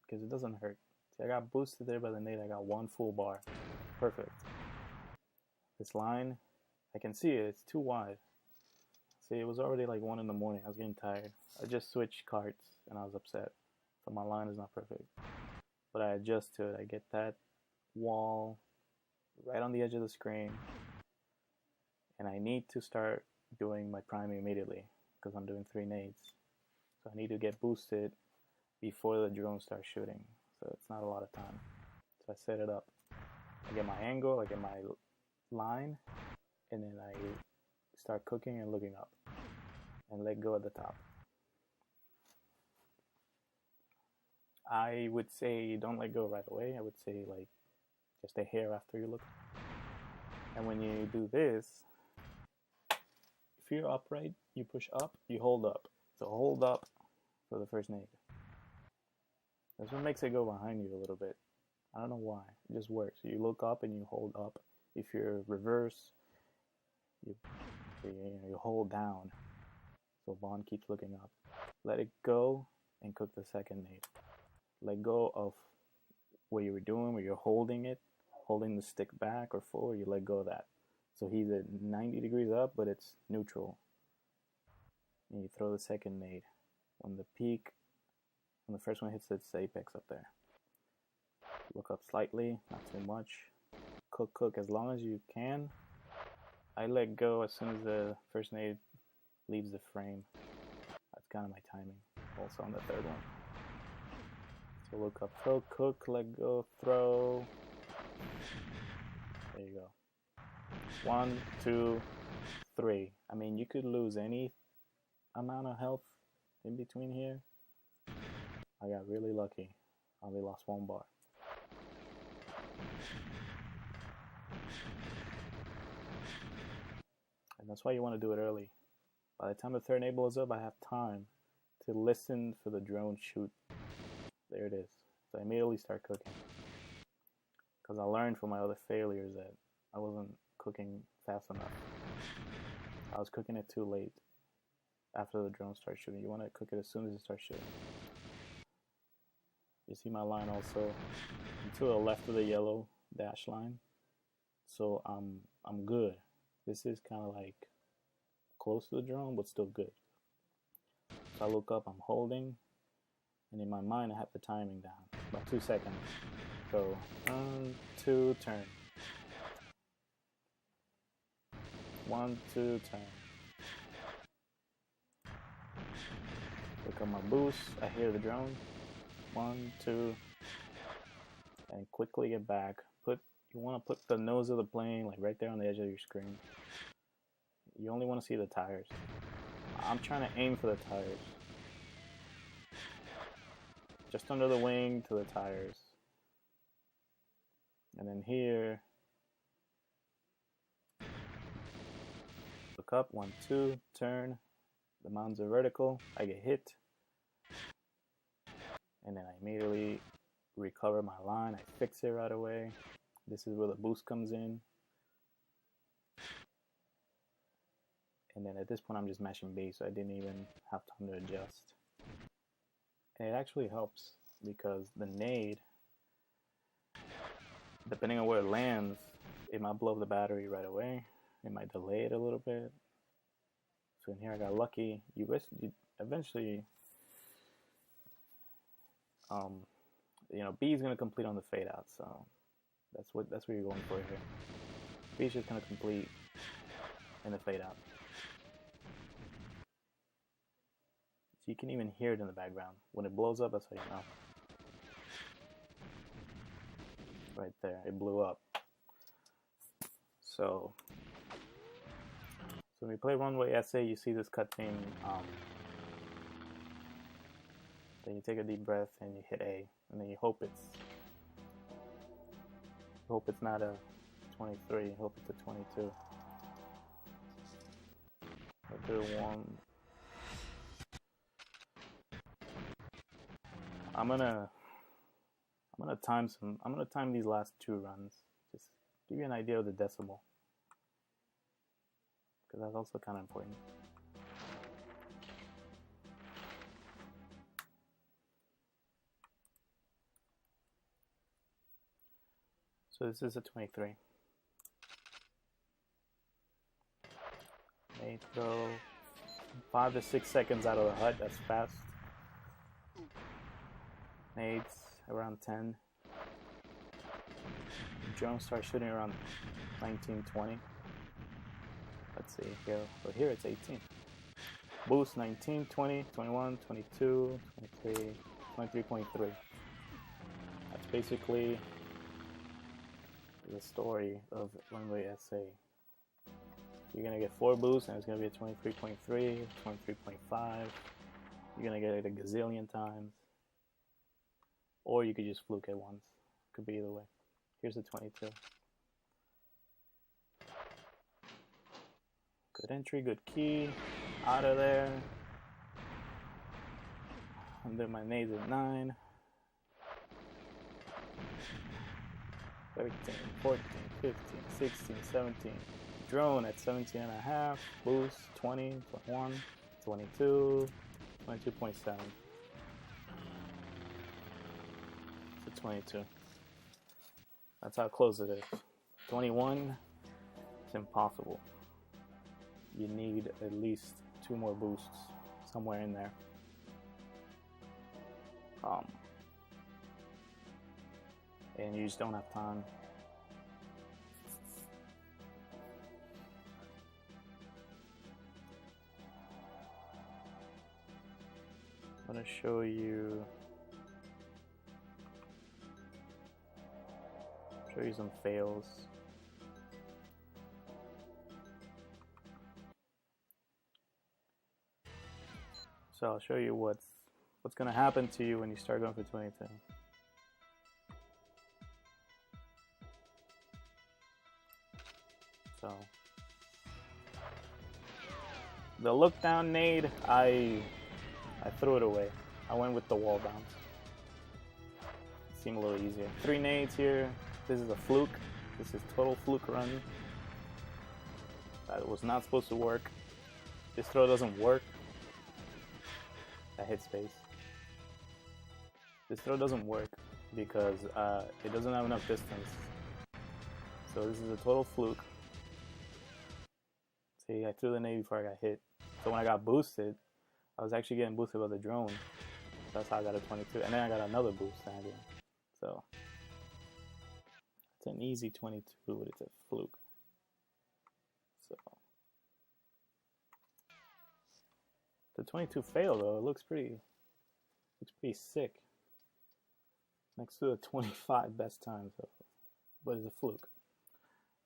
Because it doesn't hurt. See, I got boosted there by the Nade. I got one full bar. Perfect. This line, I can see it. It's too wide. See, it was already like 1 in the morning. I was getting tired. I just switched carts and I was upset. So my line is not perfect. But I adjust to it. I get that wall right on the edge of the screen. And I need to start doing my priming immediately because I'm doing 3 nades. So I need to get boosted before the drone starts shooting. So it's not a lot of time. So I set it up. I get my angle, I get my line, and then I start cooking and looking up. And let go at the top. I would say don't let go right away. I would say like just a hair after you look. And when you do this, if you're upright, you push up, you hold up. So hold up for the first nade. That's what makes it go behind you a little bit. I don't know why. It just works. You look up and you hold up. If you're reverse, you hold down. So Vaughn keeps looking up. Let it go and cook the second nade. Let go of what you were doing, where you're holding it, holding the stick back or forward. You let go of that. So he's at 90 degrees up, but it's neutral. And you throw the second nade. When the first one hits its apex up there. Look up slightly, not too much. Cook as long as you can. I let go as soon as the first nade leaves the frame. That's kind of my timing. Also on the third one. So look up, cook, let go, throw. There you go. 1, 2, 3. I mean, you could lose any amount of health in between here. I got really lucky. I only lost 1 bar. And that's why you want to do it early. By the time the third nade blows up, I have time to listen for the drone shoot. There it is. So I immediately start cooking. Because I learned from my other failures that I wasn't cooking fast enough. I was cooking it too late after the drone starts shooting. You want to cook it as soon as it starts shooting. You see my line also to the left of the yellow dash line. So I'm good. This is kind of like close to the drone, but still good. So I look up, I'm holding, and in my mind I have the timing down. About 2 seconds. So 1, 2, turn. 1, 2, turn. Look at my boost. I hear the drone. 1, 2, and quickly get back. You want to put the nose of the plane like right there on the edge of your screen. You only want to see the tires. I'm trying to aim for the tires. Just under the wing to the tires. And then here, look up, 1, 2, turn. The mountains are vertical. I get hit. And then I immediately recover my line. I fix it right away. This is where the boost comes in. And then at this point I'm just mashing base, so I didn't even have time to adjust. And it actually helps because the nade, depending on where it lands, it might blow up the battery right away. It might delay it a little bit. So in here I got lucky. You eventually, B is going to complete on the fade out, so that's what you're going for here. B is just going to complete in the fade out. So you can even hear it in the background. When it blows up, that's how you know. Right there, it blew up. So when we play Runway SA, you see this cutscene. Then you take a deep breath and you hit A, and then you hope it's not a 23. You hope it's a 22. I'll do 1. I'm gonna time these last 2 runs. Just give you an idea of the decibel, because that's also kind of important. So this is a 23. May throw 5 to 6 seconds out of the hut. That's fast. Nades around 10. Drone starts shooting around 19, 20. Let's see here. But here it's 18. Boost 19, 20, 21, 22, 23, 23.3. That's basically the story of Runway SA. You're gonna get 4 boosts and it's gonna be a 23.3, 23.5. You're gonna get it a gazillion times. or you could just fluke it once. Could be either way. Here's the 22. Good entry, good key. Out of there. And then my nades at 9. 13, 14, 15, 16, 17. Drone at 17 and a half. Boost 20, 21, 22, 22.7. So 22. That's how close it is. 21, it's impossible. You need at least 2 more boosts somewhere in there. And you just don't have time. I'm gonna show you some fails. So I'll show you what's gonna happen to you when you start going for 22. So the look down nade, I threw it away. I went with the wall bounce. Seemed a little easier. 3 nades here. This is a fluke. This is total fluke run. That was not supposed to work. This throw doesn't work. That hit space. This throw doesn't work because it doesn't have enough distance. So this is a total fluke. See, I threw the nade before I got hit. So when I got boosted, I was actually getting boosted by the drone. That's how I got a 22. And then I got another boost standing. So it's an easy 22, but it's a fluke. So the 22 fail though. It looks pretty sick. Next to the 25 best time, so, but it's a fluke.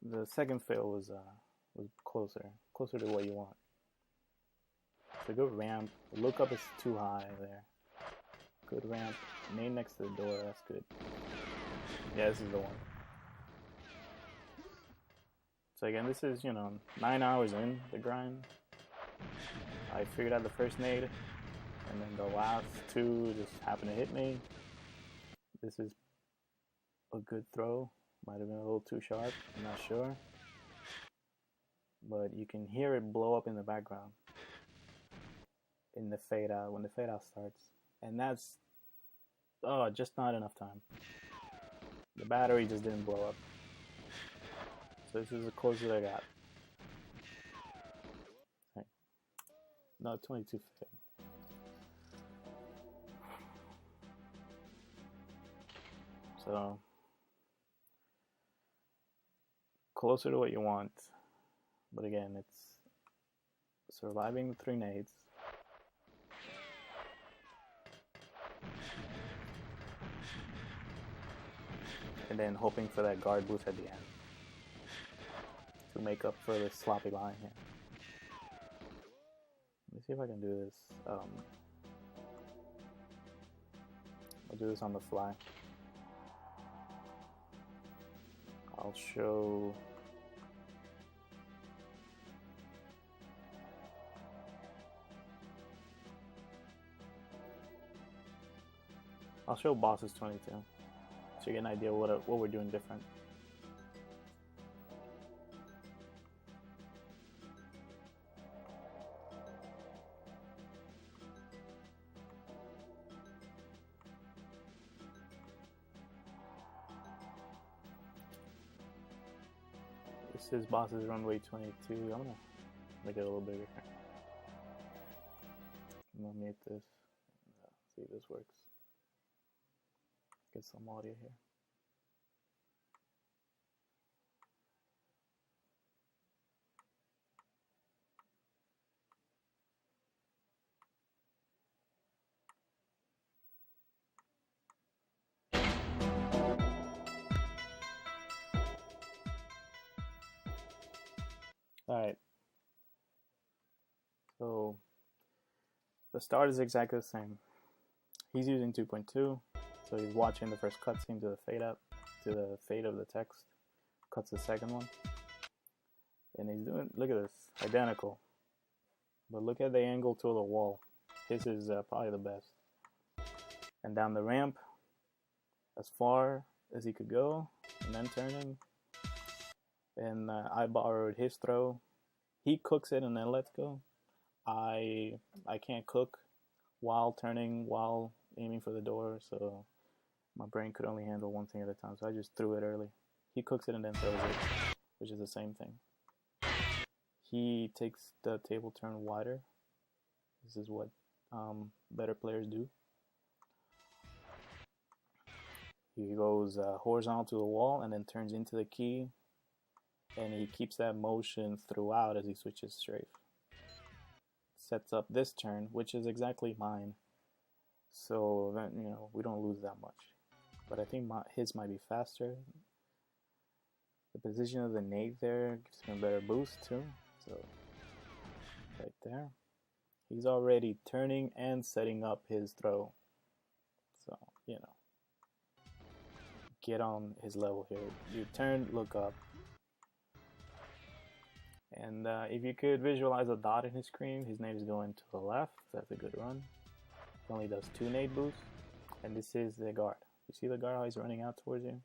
The second fail was closer to what you want. It's a good ramp. The lookup is too high there. Good ramp. Nade next to the door. That's good. Yeah, this is the one. So again, this is 9 hours in the grind. I figured out the first nade, and then the last 2 just happened to hit me. This is a good throw. Might have been a little too sharp. I'm not sure. But you can hear it blow up in the background in the fade out, when the fade out starts. And that's just not enough time. The battery just didn't blow up. So this is the closest I got. Okay. No, 22 fade. So closer to what you want. But again, it's surviving the 3 nades. And then hoping for that guard boost at the end to make up for this sloppy line here. Let me see if I can do this. I'll do this on the fly. I'll show bosses 22, so you get an idea what we're doing different. This is bosses runway 22. I'm gonna make it a little bigger. I'm gonna mute this. See if this works. Get some audio here. Alright. So the start is exactly the same. He's using 2.2. So he's watching the first cutscene to the fade up, to the fade of the text. Cuts the second one. And he's doing, look at this, identical. But look at the angle to the wall. This is probably the best. And down the ramp, as far as he could go, and then turning. And I borrowed his throw. He cooks it and then lets go. I can't cook while turning, while aiming for the door, so my brain could only handle one thing at a time, so I just threw it early. He cooks it and then throws it, which is the same thing. He takes the table turn wider. This is what better players do. He goes horizontal to the wall and then turns into the key, and he keeps that motion throughout as he switches strafe. Sets up this turn, which is exactly mine, so that, you know, we don't lose that much. But I think his might be faster. The position of the nade there gives him a better boost too. So right there, he's already turning and setting up his throw. So, you know, get on his level here. You turn, look up. And if you could visualize a dot in his screen, his nade is going to the left. That's a good run. He only does 2 nade boosts. And this is the guard. You see the guard, how he's running out towards you?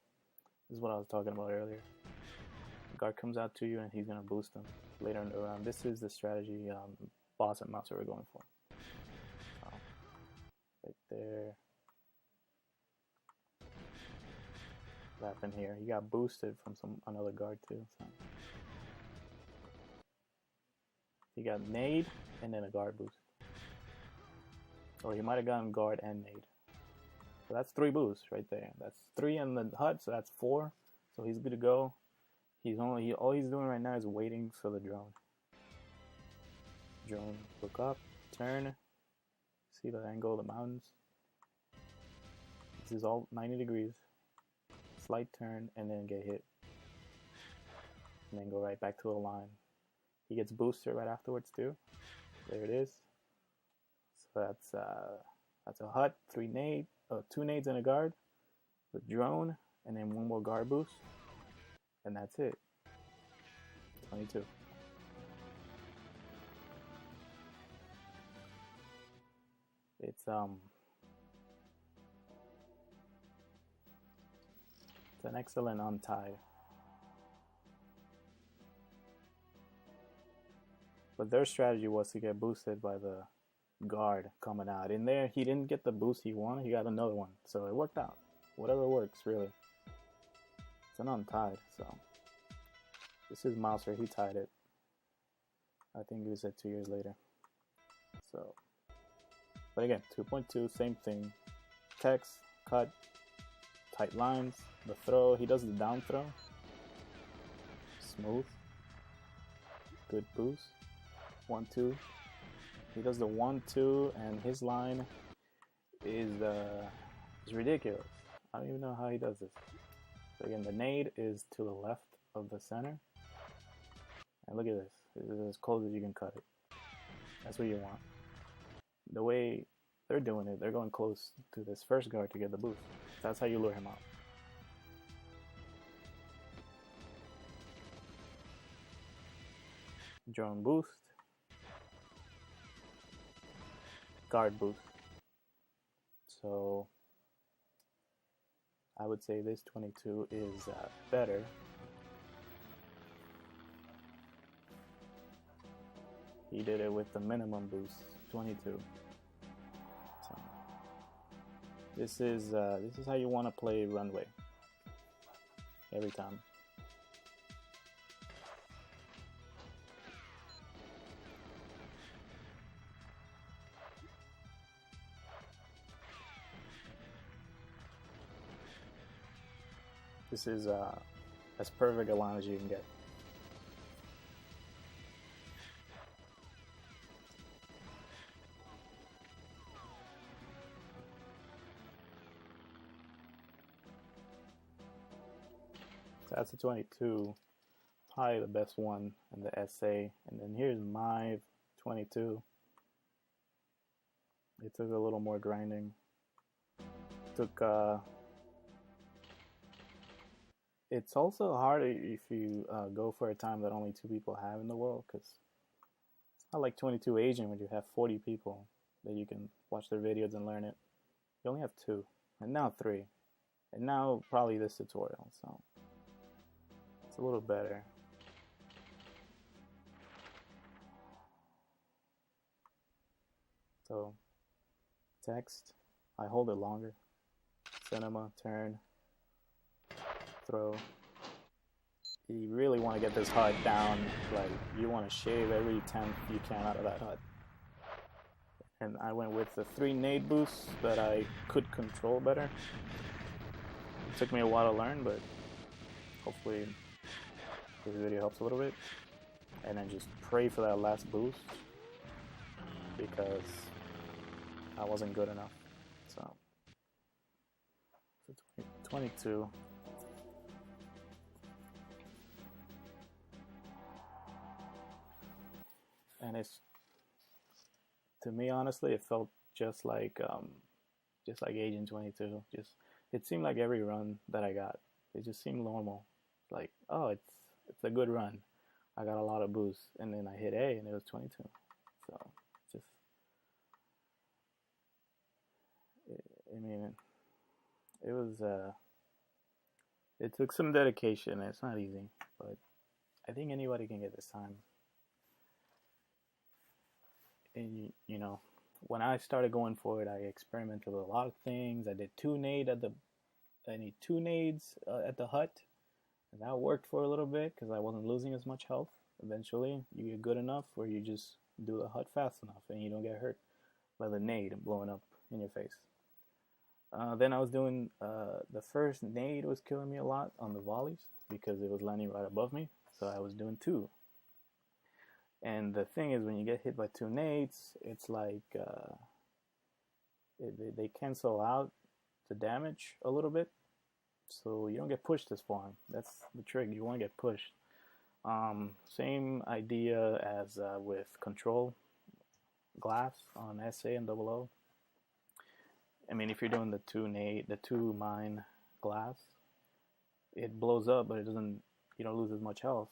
This is what I was talking about earlier. The guard comes out to you and he's going to boost him later in the round. This is the strategy boss and mouse are going for. Right there. What happened here? He got boosted from another guard too. So. He got nade and then a guard boost. Or he might have gotten guard and nade. So that's 3 boosts right there. That's 3 in the HUD, so that's 4. So he's good to go. All he's doing right now is waiting for the drone. Drone, look up, turn. See the angle of the mountains. This is all 90 degrees. Slight turn and then get hit. And then go right back to the line. He gets boosted right afterwards too. There it is. So that's a HUD, 2 nades and a guard, the drone, and then 1 more guard boost, and that's it. 22. It's an excellent untied. But their strategy was to get boosted by the guard coming out. In there, he didn't get the boost he wanted. He got another one. So it worked out. Whatever works, really. It's an untied, so. This is Mouser. He tied it. I think it was 2 years later. So. But again, 2.2, same thing. Text, cut, tight lines, the throw. He does the down throw. Smooth. Good boost. 1-2. He does the 1-2, and his line is ridiculous. I don't even know how he does this. So again, the nade is to the left of the center. And look at this. This is as close as you can cut it. That's what you want. The way they're doing it, they're going close to this first guard to get the boost. That's how you lure him out. Drone boost. Guard boost. So I would say this 22 is better. He did it with the minimum boost, 22. So this is how you want to play Runway every time. This is as perfect a line as you can get. So that's a 22, probably the best one in the SA. And then here's my 22. It took a little more grinding. took it's also hard if you go for a time that only 2 people have in the world, because it's not like 22 Asian where you have 40 people that you can watch their videos and learn it. You only have 2, and now 3, and now probably this tutorial, so it's a little better. So text, I hold it longer. Cinema, turn, throw. You really want to get this HUD down, like you want to shave every 10th you can out of that HUD. And I went with the 3 nade boosts that I could control better. It took me a while to learn, but hopefully this video helps a little bit. And then just pray for that last boost, because I wasn't good enough. So 22. And it's, to me honestly, it felt just like Agent 22. Just, it seemed like every run that I got, it just seemed normal. Like, oh, it's a good run. I got a lot of boosts, and then I hit A and it was 22. So just, I mean, it was it took some dedication, and it's not easy, but I think anybody can get this time. And you know, when I started going for it, I experimented with a lot of things. I did 2 nade at the, I need 2 nades at the hut, and that worked for a little bit because I wasn't losing as much health. Eventually, you get good enough where you just do the hut fast enough and you don't get hurt by the nade blowing up in your face. Then I was doing, the first nade was killing me a lot on the volleys because it was landing right above me, so I was doing 2. And the thing is, when you get hit by 2 nades, it's like they cancel out the damage a little bit, so you don't get pushed as far. That's the trick. You want to get pushed. Same idea as with control glass on SA and 00. I mean, if you're doing the 2 mine glass, it blows up, but it doesn't. You don't lose as much health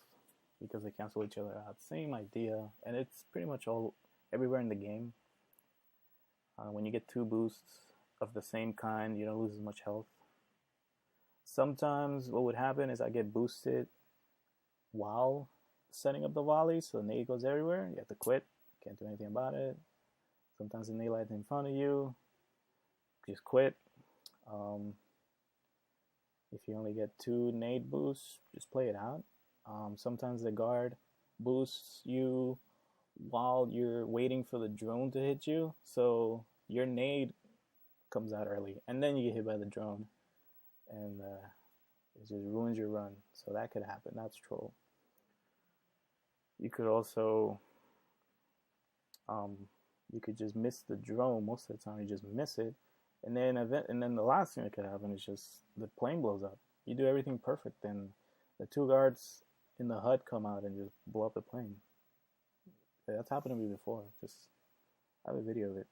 because they cancel each other out. Same idea, and it's pretty much all everywhere in the game. When you get 2 boosts of the same kind, you don't lose as much health. Sometimes what would happen is I get boosted while setting up the volley, so the nade goes everywhere. You have to quit. Can't do anything about it. Sometimes the nade lights in front of you. Just quit. If you only get 2 nade boosts, just play it out. Sometimes the guard boosts you while you're waiting for the drone to hit you, so your nade comes out early, and then you get hit by the drone, and it just ruins your run. So that could happen. That's troll. You could also, you could just miss the drone. Most of the time, you just miss it, and then the last thing that could happen is just the plane blows up. You do everything perfect, and the 2 guards in the HUD come out and just blow up the plane. That's happened to me before. Just, I have a video of it.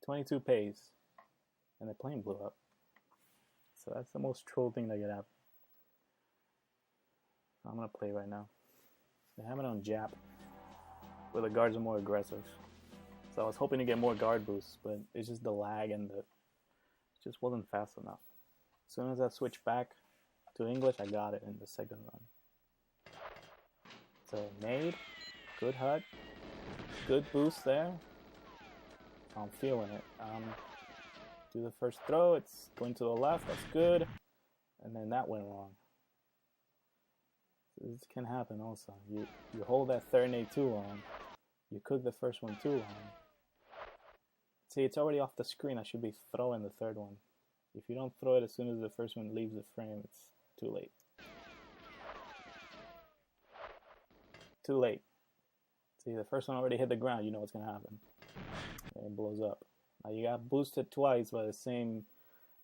22 pays, and the plane blew up. So that's the most troll thing that could happen. I'm gonna play right now. They have it on Jap, where the guards are more aggressive. So I was hoping to get more guard boosts, but it's just the lag and it just wasn't fast enough. As soon as I switched back to English, I got it in the second run. So nade, good HUD, good boost there. I'm feeling it. Do the first throw, it's going to the left, that's good. And then that went wrong. So this can happen also. You hold that third nade too long. You cook the first one too long. See, it's already off the screen. I should be throwing the third one. If you don't throw it as soon as the first one leaves the frame, it's too late. Too late. See, the first one already hit the ground. You know what's going to happen. And it blows up. Now you got boosted twice by the same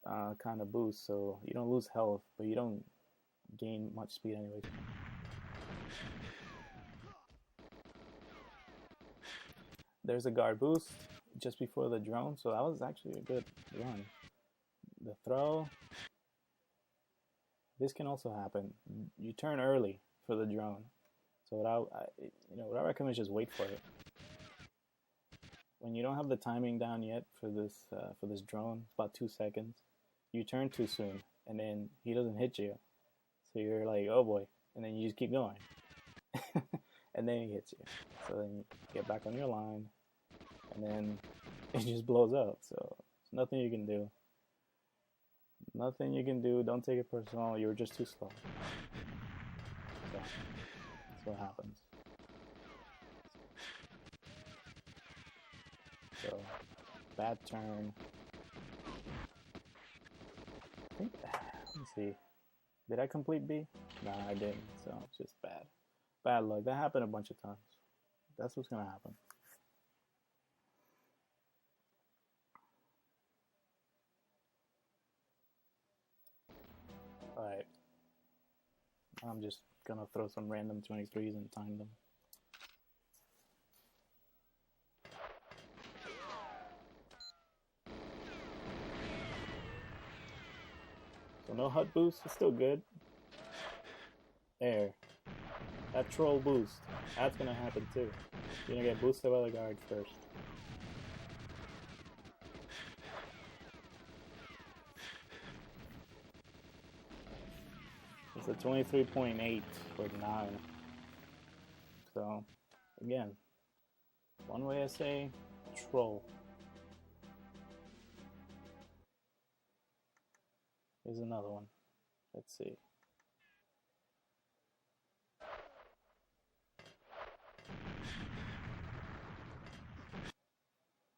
kind of boost, so you don't lose health, but you don't gain much speed anyway. There's a guard boost. just before the drone, so that was actually a good run. The throw. This can also happen. You turn early for the drone, so what I recommend is just wait for it. When you don't have the timing down yet for this drone, it's about 2 seconds. You turn too soon, and then he doesn't hit you, so you're like, oh boy, and then you just keep going, and then he hits you. So then you get back on your line, and then it just blows up. So there's nothing you can do. Nothing you can do. Don't take it personal. You were just too slow. So that's what happens. So bad turn. I think. Let me see. Did I complete B? Nah, I didn't. So it's just bad. Bad luck. That happened a bunch of times. That's what's gonna happen. Alright. I'm just gonna throw some random 23s and time them. So no HUD boost, it's still good. There. That troll boost. That's gonna happen too. You're gonna get boosted by the guard first. It's a 23.8 for 9. So, again, Runway SA, troll. Here's another one. Let's see.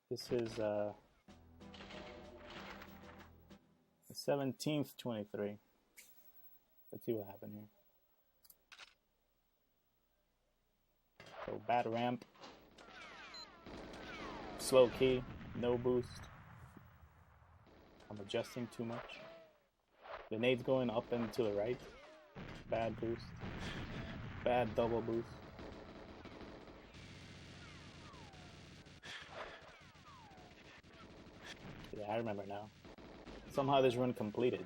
This is the 17th 23. Let's see what happened here. So bad ramp, slow key, no boost. I'm adjusting too much. The nade's going up and to the right. Bad boost. Bad double boost. Yeah, I remember now. Somehow this run completed.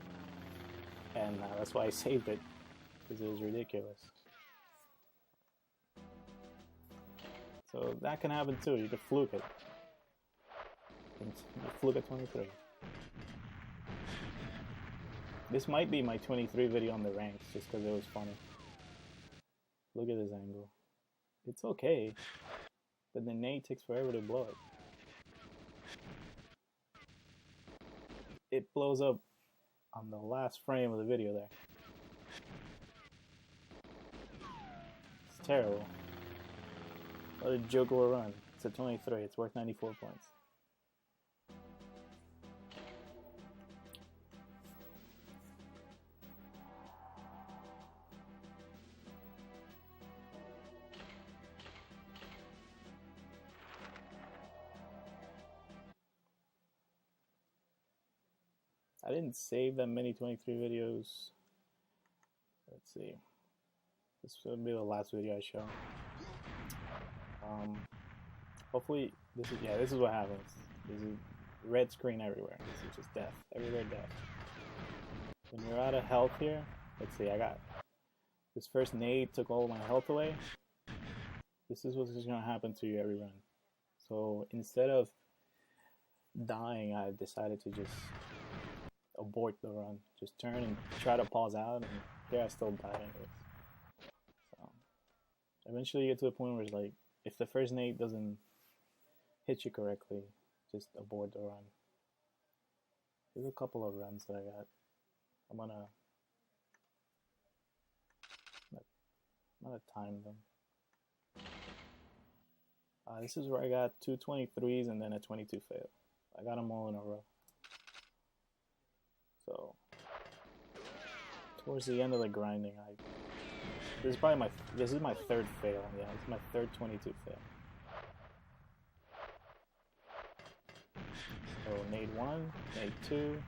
And that's why I saved it. Because it was ridiculous. So that can happen too. You could fluke it. You fluke at 23. This might be my 23 video on the ranks just because it was funny. Look at this angle. It's okay. But the nade takes forever to blow it. It blows up on the last frame of the video there. It's terrible. What a joke of a run. It's a 23. It's worth 94 points. I didn't save that many 23 videos. Let's see. This will be the last video I show. Hopefully, this is what happens. This is red screen everywhere. This is just death. Everywhere death. When you're out of health here, let's see, I got this first nade took all my health away. This is what's going to happen to you every run. So instead of dying, I decided to just abort the run. Just turn and try to pause out, and here I still died anyways. So eventually you get to a point where it's like, if the first nade doesn't hit you correctly, just abort the run. There's a couple of runs that I got. I'm gonna time them. This is where I got 2 23s and then a 22 fail. I got them all in a row. So towards the end of the grinding, this is my third fail. Yeah, it's my third 22 fail. So nade 1, nade 2,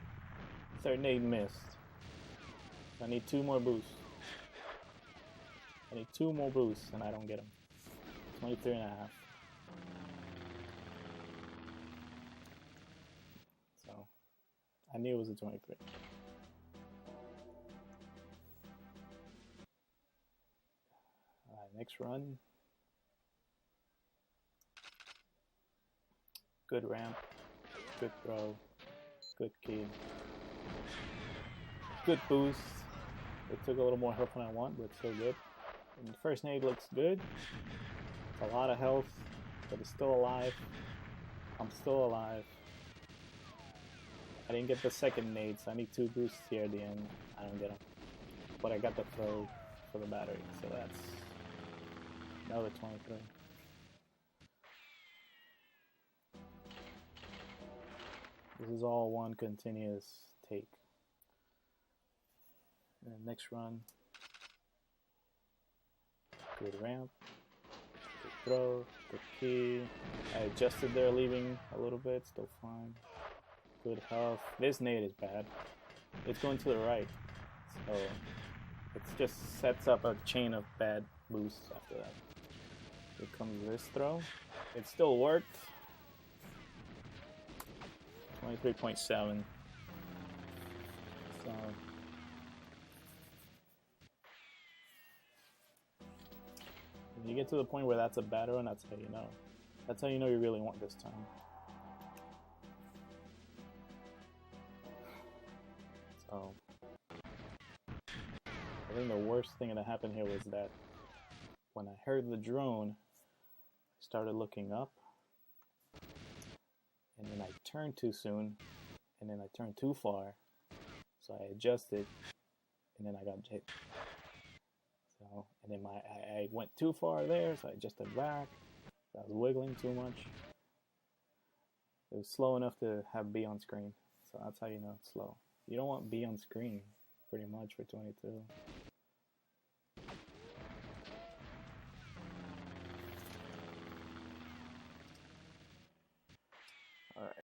third nade missed. I need 2 more boosts. I need 2 more boosts and I don't get them. 23 and a half. knew it was a 23. Alright, next run. Good ramp, good throw, good key, good boost. It took a little more health than I want, but still good. And the first nade looks good. It's a lot of health, but it's still alive. I'm still alive. I didn't get the second nade, so I need 2 boosts here at the end. I don't get them. But I got the throw for the battery, so that's another 23. This is all one continuous take. And then next run, good ramp, good throw, good key. I adjusted there, leaving a little bit, still fine. Good health. This nade is bad. It's going to the right, so it just sets up a chain of bad boosts after that. Here comes this throw. It still worked. 23.7. So when you get to the point where that's a bad run, that's how you know. That's how you know you really want this time. So I think the worst thing that happened here was that when I heard the drone, I started looking up, and then I turned too soon, and then I turned too far, so I adjusted, and then I got hit. So, and then I went too far there, so I adjusted back. So I was wiggling too much. It was slow enough to have B on screen, so that's how you know it's slow. You don't want B on screen, pretty much, for 22. Alright.